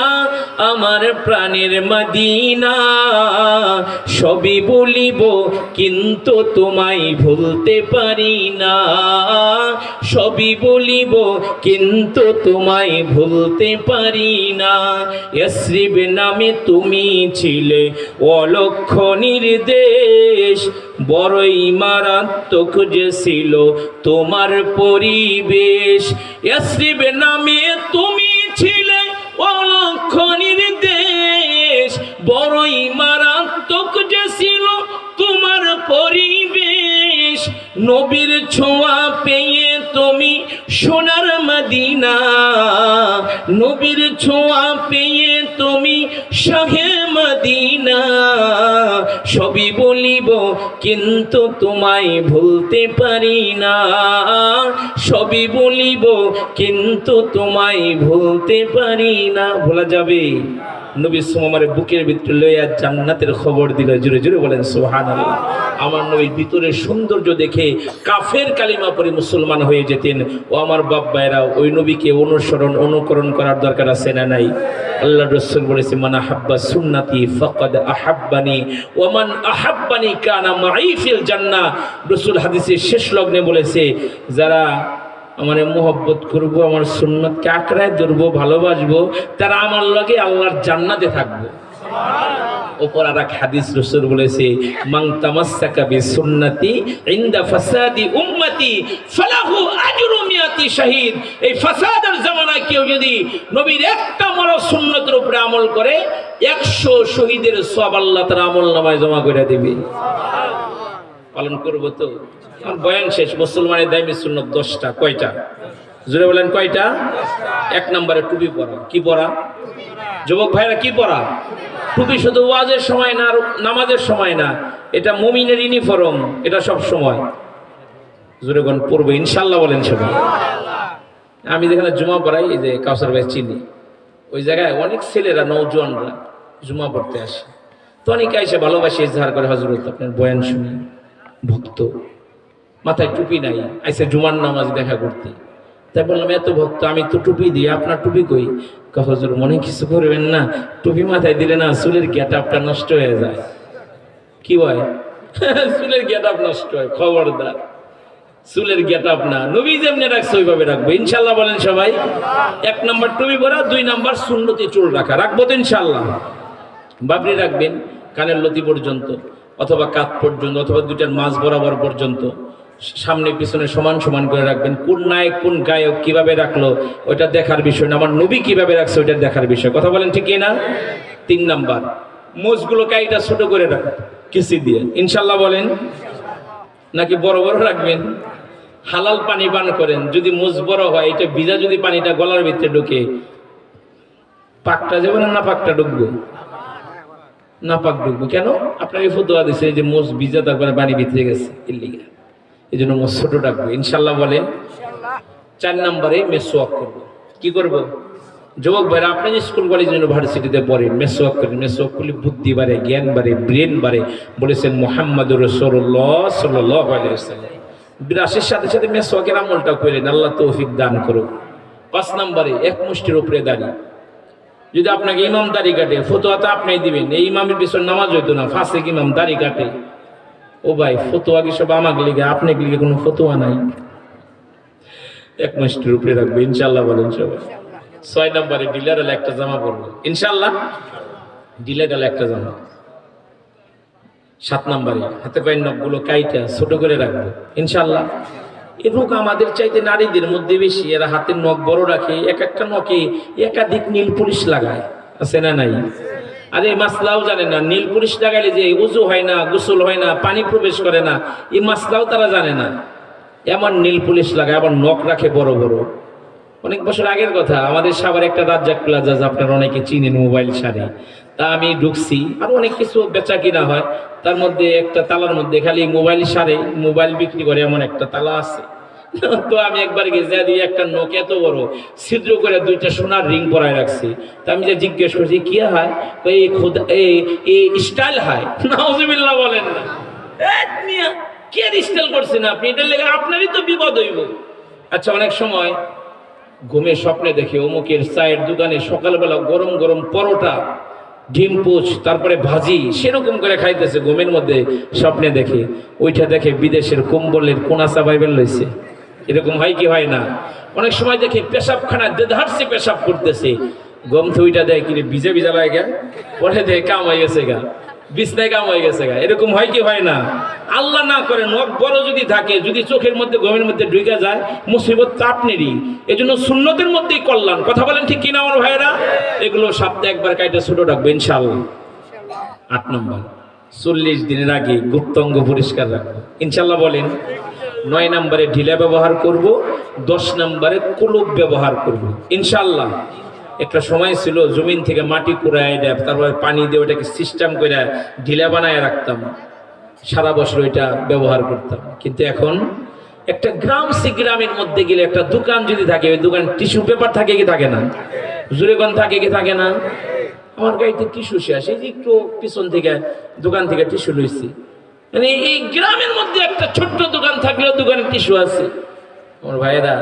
আমার প্রাণের মদিনা, সবই বলিব কিন্তু তোমায় ভুলতে পারি না, সবই বলিব কিন্তু তোমায় ভুলতে পারি না। ইয়াসরিব নামে তুমি ছিলে অলক্ষ্য নির্দেশ, বড়ই মারাত্মক যে ছিল তোমার পরিবেশ। ইয়াসরিব নামে তুমি ছিলে অলক্ষ্য নির্দেশ, বড়ই মারাত্মক যে ছিল তোমার পরিবেশ। নবীর ছোঁয়া পেয়ে তুমি সোনার মদিনা, নবীর ছোঁয়া পেয়ে তুমি শাহে মদিনা, সবই বলিব কিন্তু তোমায় ভুলতে পারি না, সবই বলিব কিন্তু তোমায় ভুলতে পারি না। ভোলা যাবে? নবী সুমামার বুকের ভিতরে লইয়া জান্নাতের খবর দিল। জুড়ে জুড়ে বলেন সুবহানাল্লাহ। আমার নবীর ভিতরে সৌন্দর্য দেখে কাফের কালিমা পড়ে মুসলমান হয়ে যেতেন। ও আমার বাপ ভাইরা, ওই নবীকে অনুকরণ করার দরকার আছে না নাই? আল্লাহ রাসূল বলেছে, মান আহাব্বা সুন্নতি ফাকাদ আহাব্বানি ওয়া মান আহাব্বানি কানা মাই ফিল জান্নাহ। রাসূল হাদিসের শেষ লগ্নে বলেছে, যারা আমার মোহব্বত করবো, আমার সুন্নতকে আঁকড়ায় ধরবো, ভালোবাসবো, তারা আমার লগে আল্লাহর জান্নাতে থাকবো। ওপর আর এক হাদিস রাসূল বলেছে, মান তামাসসাকা বিসুন্নতি ইনদা ফাসাদি উম্মতি ফালাহু আজরু মিয়াতি শাহীদ। এই ফাসাদের জামানায় কেউ যদি নবীর একটা মরা সুন্নতের উপরে আমল করে 100 শহীদের সওয়াব আল্লাহ তাআলা আমলনামায় জমা করে দিবে। পালন করবো তো? আমার বয়ান শেষ। মুসলমানের দায়মি সুন্নত 10টা। কয়টা? জোরে বলেন কয়টা? 1 নম্বরে টুপি পরা। কি পরা? যুবক ভাইরা কি পরা? টুপি শুধু ওয়াজের সময় না, আর নামাজের সময় না, এটা মুমিনের ইউনিফর্ম, এটা সব সময়। জোরে কোন পড়বে ইনশাআল্লাহ বলেন সবাই। আমি যেখানে জুমা পড়াই, এই যে কাউসার ভাই চিনি, ওই জায়গায় অনেক ছেলেরা নওজোয়ানরা জুমা পড়তে আসে। তো অনেকে এসে ভালোবাসে ইজহার করে, হযরত আপনার বয়ান শুনি, ভক্ত, মাথায় টুপি নাই, আইসে জুমার নামাজ দেখা করতে। তাই বললাম, এত ভক্ত, আমি তো টুপি দিই, আপনার টুপি কই? হুজুর মনে কিছু করবেন না, টুপি মাথায় দিলে না চুলের গেটআপটা নষ্ট হয়ে যায়। কি হয়? চুলের গেটআপ নষ্ট হয়। খবরদার, চুলের গেটআপ না, নবী যেমনি রাখছে ওইভাবে রাখবো ইনশাআল্লাহ বলেন সবাই। 1 নম্বর টুপি পরা, 2 নম্বর সুন্নতি চুল রাখা। রাখবো তো ইনশাআল্লাহ? বাবরি রাখবেন কানের লতি পর্যন্ত, অথবা কাঁধ পর্যন্ত, অথবা 2টার মাঝ বরাবর পর্যন্ত, সামনে পিছনে সমান সমান করে রাখবেন। কোন নায়ক কোন গায়ক কিভাবে রাখলো ওইটা দেখার বিষয় না, আমার নবী কিভাবে রাখছে ওইটা দেখার বিষয়। কথা বলেন ঠিক না? 3 নাম্বার, মোজগুলো কাইটা ছোট করে রাখবেন। কিসি দিয়ে ইনশাল্লাহ বলেন, নাকি বড় বড় রাখবেন? হালাল পানি পান করেন, যদি মুজ বড় হয় এটা ভিজা যদি পানিটা গলার ভিতরে ঢুকে পাকটা যাবে না, না পাকটা ঢুকবো? না পাক ঢুকবো। কেন? আপনাকে ফতোয়া দিছে যে মুজ ভিজা তারপরে পানি ভিতরে গেছে, এর লিগে এই জন্য মুজ ছোট রাখবো ইনশাল্লাহ বলেন। 4 নম্বরে মেসওয়াক করবো। কি করবো? যুবক ভাইরা, আপনি যে স্কুল কলেজ ইউনিভার্সিটিতে পড়েন, মেসওয়াক করেন। মেসওয়াক করলে বুদ্ধি বাড়ে, জ্ঞান বাড়ে, ব্রেন বাড়ে। বলেছেন মুহাম্মদুর রাসূলুল্লাহ সাল্লাল্লাহু আলাইহি ওয়াসাল্লাম। বিরাসের সাথে সাথে মেসওয়াকের আমলটা করেন, আল্লাহ তৌফিক দান করুক। 5 নম্বরে এক মুষ্টির উপরে দাড়ি। যদি আপনাকে ইমাম দাড়ি কাটে, ফতোয়া তো আপনি দিবেন। এই ইমামের পিছনে নামাজ হইতো না, ফাসিক ইমাম দাড়ি কাটে। ও ভাই, ফতোয়া কি সব আমাকে লিগে? আপনাকে লিগে কোনো ফতোয়া নাই। এক মুষ্টির উপরে রাখবে ইনশাআল্লাহ বলেন সবাই। 6 নম্বরে ডিলার হলে একটা জামা পরবো ইনশাআল্লাহ। ডিলার হলে একটা জামা। 7 নম্বরে হাতে পায়ের নখগুলো কাইটা ছোট করে রাখবো ইনশাআল্লাহ। এই রোগ আমাদের চাইতে নারীদের মধ্যে বেশি। এরা হাতের নখ বড় রাখে, এক একটা নখে একাধিক নীল পুলিশ লাগায়, আছে না নাই? আরে মাসলাও জানে না, নীল পুলিশ লাগাইলে যে উজু হয় না, গোসল হয় না, পানি প্রবেশ করে না, এই মাসলাও তারা জানে না। এমন নীল পুলিশ লাগায়, আবার নখ রাখে বড় বড়। অনেক বছর আগের কথা, আমাদের সাভারে একটা রাজ্জাক প্লাজা, আপনারা অনেকে চিনেন, মোবাইল সারে। তা আমি ঢুকছি, আর অনেক কিছু বেচা কিনা হয়। তার মধ্যে একটা তালার মধ্যে খালি মোবাইল সারে, মোবাইল বিক্রি করে এমন একটা তালা আছে। তো আমি একবার গেছে দিয়ে একটা নখ এত বড় ছিদ্র করে 2টা সোনার রিং পরায় রাখছি। তা আমি যে জিজ্ঞেস করছি কি হয়, এই খোদা এই স্টাইল হয়। নাউজুবিল্লাহ বলেন না, কি আর স্টাইল করছেন আপনি? এটার লেগে আপনারই তো বিপদ হইব। আচ্ছা, অনেক সময় ঘুমে স্বপ্নে দেখে অমুকের চায়ের দোকানে সকালবেলা গরম গরম পরোটা, ডিম পোচ, তারপরে ভাজি, সেরকম করে খাইতেছে। ঘুমের মধ্যে স্বপ্নে দেখে, ওইটা দেখে বিদেশের কম্বলের কোনা চাবাইবেল লইছে। এরকম হয় কি হয় না? অনেক সময় দেখে পেশাবখানা দেধারসে পেশাব করতেছে, গম থইটা দেয় কিনে ভিজে ভিজা লাগে, পরে দেয় কাম হয়ে গেছে গা, বিছনায় কাম হয়ে গেছে গা। এরকম হয় কি হয় না? আল্লাহ না করে নখ বড় যদি থাকে, যদি চোখের মধ্যে গমের মধ্যে ঢুকে যায়, মুসিবত তো আপনারই। এই জন্য সুন্নতের মধ্যেই কল্যাণ। কথা বলেন ঠিক কিনা আমার ভাইয়েরা? এগুলো সপ্তাহে একবার কাইটা ছোট রাখবে ইনশাআল্লাহ। 8 নম্বর 40 দিনের আগে গুপ্তাঙ্গ পরিষ্কার রাখবো ইনশাআল্লাহ বলেন। 9 নম্বরে ঢিলা ব্যবহার করব। 10 নম্বরে কুলুপ ব্যবহার করব ইনশাআল্লাহ। একটা সময় ছিল জমিন থেকে মাটি কুড়ায় দেয়, তারপরে পানি দিয়ে ওটাকে সিস্টেম করে ঢিলা বানায় রাখতাম, সারা বছর ওইটা ব্যবহার করতাম। কিন্তু এখন একটা গ্রামের মধ্যে গেলে একটা দোকান যদি থাকে, ওই দোকান টিস্যু পেপার থাকে কি থাকে না? জুরেগন থাকে কি থাকে না? আমার গাড়িতে টিস্যু শেষ, এই যে একটু পিছন থেকে দোকান থেকে টিস্যু লইছি। মানে এই গ্রামের মধ্যে একটা ছোট্ট দোকান থাকলেও দোকানে টিস্যু আছে। আমার ভাইয়েরা,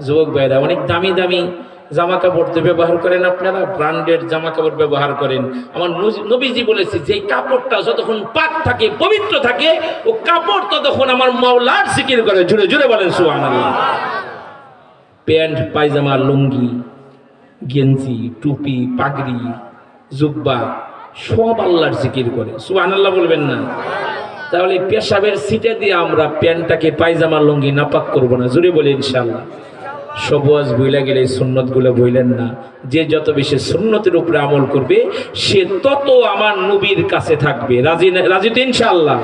যুবক ভাইয়েরা, অনেক দামি দামি জামা কাপড় তো ব্যবহার করেন আপনারা, ব্র্যান্ডেড জামা কাপড় ব্যবহার করেন। আমার নবীজি বলেছে যে কাপড়টা যতক্ষণ পাক থাকে, পবিত্র থাকে, ও কাপড় ততক্ষণ আমার মাওলার জিকির করে। জুড়ে জুড়ে বলেন সুবহানাল্লাহ। প্যান্ট, পায়জামা, লুঙ্গি, গেঞ্জি, টুপি, পাগড়ি, জুব্বা সব আল্লাহর জিকির করে। সুবহানাল্লাহ বলবেন না? তাহলে পেশাবের সিটে দিয়ে আমরা প্যান্টটাকে, পায়জামা, লুঙ্গি নাপাক করব না। জুড়ে বলে ইনশাআল্লাহ। সবুজ বইলা গেলে সুন্নত গুলো বইলেন না। যে যত বেশি সুন্নতের উপরে আমল করবে, সে তত আমার নবীর কাছে থাকবে। রাজি তো ইনশাআল্লাহ?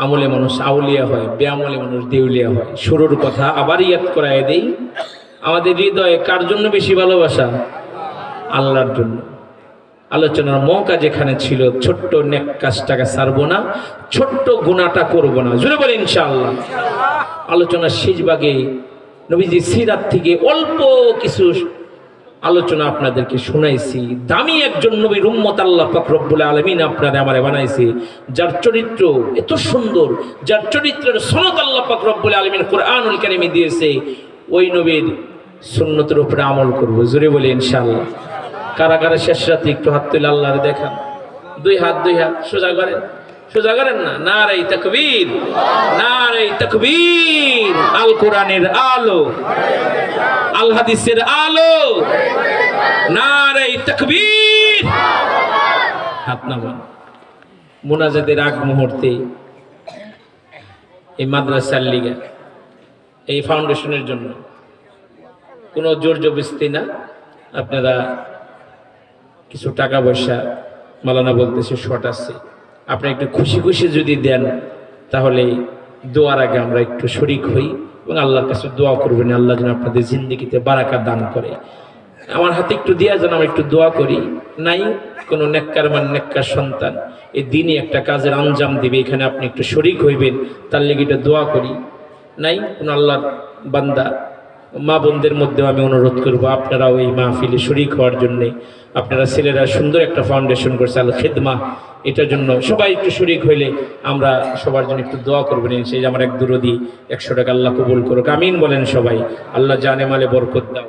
আমলে মানুষ আউলিয়া হয়, বেআমলে মানুষ দেউলিয়া হয়। শুরুর কথা আবার ইয়াদ করায় দেই, আমাদের হৃদয়ে কার জন্য বেশি ভালোবাসা? আল্লাহর জন্য। আলোচনার মৌকা যেখানে ছিল, ছোট্ট নেক কাজটাকে ছাড়বো না, ছোট্ট গুনাহটা করবো না। জোরে বলে ইনশাআল্লাহ। আলোচনার শেষ ভাগে নবীজি সিরাত থেকে অল্প কিছু আলোচনা আপনাদেরকে শুনাইছি। দামি একজন নবীর উম্মত আল্লাহ পাক রব্বুল আলামিন আপনারা আমারে বানাইছে, যার চরিত্র এত সুন্দর, যার চরিত্রের সনদ আল্লাহ পাক রব্বুল আলামিন কুরআনুল কারীমে দিয়েছে। ওই নবীর সুন্নতের উপরে আমল করব। জোরে বলে ইনশাআল্লাহ। কারা কারা শেষ রাতে একটু হাত তুলে আল্লাহরে দেখান। 2 হাত সোজা করেন, সোজা করেন না। নারে তাকবীর, নারে তাকবীর। আল কোরআনের আলো, আল হাদিসের আলো, নারে তাকবীর। হাত নামান। মুনাজাতের আগ মুহূর্তে এই মাদ্রাসার লিগে, এই ফাউন্ডেশনের জন্য কোনো জোর জবরদস্তি না। আপনারা কিছু টাকা পয়সা মালানা বলতেছে শর্ট আছে, আপনি একটু খুশি খুশি যদি দেন তাহলে দোয়ার আগে আমরা একটু শরিক হই এবং আল্লাহর কাছে দোয়া করবেন, আল্লাহ যেন আপনাদের জিন্দগিতে বারাকা দান করে। আমার হাতে একটু দেওয়া যেন আমি একটু দোয়া করি। নাই কোনো নেককার মান নেককার সন্তান এই দিনই একটা কাজের আঞ্জাম দিবে, এখানে আপনি একটু শরিক হইবেন, তার লেগে এটা দোয়া করি। নাই কোনো আল্লাহর বান্দা মা বোনদের মধ্যেও আমি অনুরোধ করব আপনারাও এই মাহফিলে শরিক হওয়ার জন্যে। আপনারা ছেলেরা সুন্দর একটা ফাউন্ডেশন করছে আল খেদমা, এটার জন্য সবাই একটু শরিক হইলে আমরা সবার জন্য একটু দোয়া করবেন। সেই যে আমার এক দুরুদি 100 টাকা আল্লাহ কবুল করুক, আমিন বলেন সবাই। আল্লাহ জানে মালে বরকত দাও।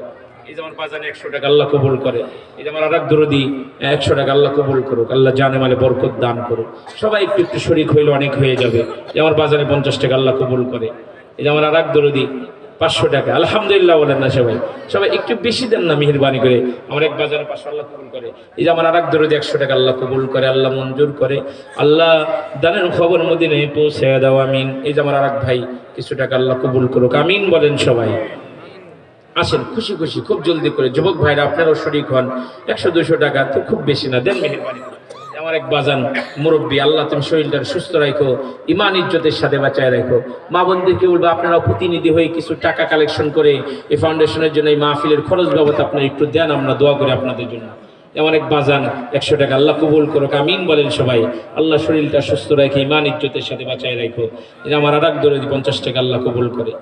এই যে আমার বাজানে 100 টাকা আল্লাহ কবুল করে। এই যে আমার আর এক দুরুদি 100 টাকা আল্লাহ কবুল করুক, আল্লাহ জানে মালে বরকত দান করুক। সবাই একটু একটু শরিক হইলে অনেক হয়ে যাবে। যে আমার বাজানে 50 টাকা আল্লাহ কবুল করে। এই যে আমার আর এক দুরুদি 500 টাকা, আলহামদুলিল্লাহ বলেন না সবাই। সবাই একটু বেশি দেন না মেহেরবানি করে, আমার এক বাজারে 500 আল্লাহ কবুল করে। এই যে আমার আর এক দরদি 100 টাকা আল্লাহ কবুল করে, আল্লাহ মঞ্জুর করে। আল্লাহ দানের খবর মদিনায় পৌঁছে দাও, আমিন। এই যে আমার আর এক ভাই কিছু টাকা আল্লাহ কবুল করুক, আমিন বলেন সবাই। আসেন খুশি খুশি খুব জলদি করে, যুবক ভাইরা আপনারাও শরিক হন। 100-200 টাকা তো খুব বেশি না, দেন মেহেরবানি করে। আমার এক বাজান মুরব্বী, আল্লাহ তুমি শরীরটা সুস্থ রাখো, ইমান ইজ্জতের সাথে বাঁচায় রাখো। মা বোনদেরকে বলবো আপনারা প্রতিনিধি হয়ে কিছু টাকা কালেকশন করে এই ফাউন্ডেশনের জন্য, এই মাহফিলের খরচ বাবদ আপনারা একটু দেন, আমরা দোয়া করি আপনাদের জন্য। এমন এক বাজান 100 টাকা আল্লাহ কবুল করুক, আমিন বলেন সবাই। আল্লাহ শরীরটা সুস্থ রাখে, ইমান ইজ্জতের সাথে বাঁচায় রাখো। এই যে আমার আর এক দরদি 50 টাকা আল্লাহ কবুল করে।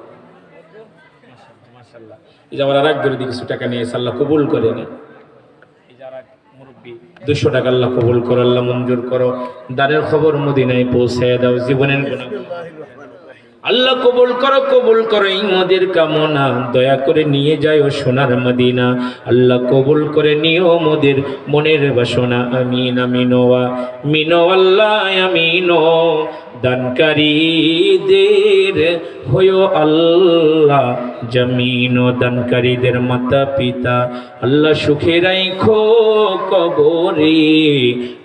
এই যে আমার আর এক দরদি কিছু টাকা নিয়ে আল্লাহ কবুল করে না। 200 টাকা আল্লাহ কবুল করো, আল্লাহ মঞ্জুর করো। দানের খবর মদিনায় পৌঁছে দাও, জীবনের গুনাহ আল্লাহ কবুল করো। এই মদের কামনা দয়া করে নিয়ে যায় ও সোনার মদিনা। আল্লাহ কবুল করে নিও মোদের মনের বাসনা, আমিন আমিন ওয়া মিনো আল্লাহ আমিনো। দানকারীদের হয়ো আল্লাহ জমিন, দানকারীদের মাতা পিতা আল্লাহ সুখে রাখো কবরে,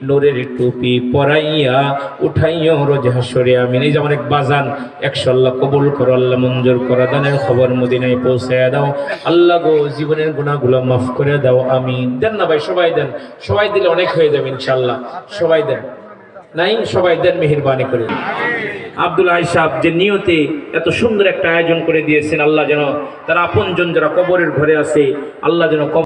নূরের টুপি পরাইয়া উঠাইও রোজ হাসরে, আমিন। এই যে আমার এক বাজান 100 আল্লাহ কবুল করো, আল্লাহ মঞ্জুর করো। দানের খবর মদিনায় পৌঁছে দাও, আল্লাহ গো জীবনের গুনাহগুলো মাফ করে দাও, আমিন। দেন না ভাই, সবাই দেন, সবাই দিলে অনেক হয়ে যাবে ইনশাআল্লাহ। সবাই দেন, নাই সবাই দেন মেহেরবানি করে। আব্দুল আইস সাহেব যে নিয়তে এত সুন্দর একটা আয়োজন করে দিয়েছেন, আল্লাহ যেন তার আপনজন যারা কবরের ঘরে আছে, আল্লাহ যেন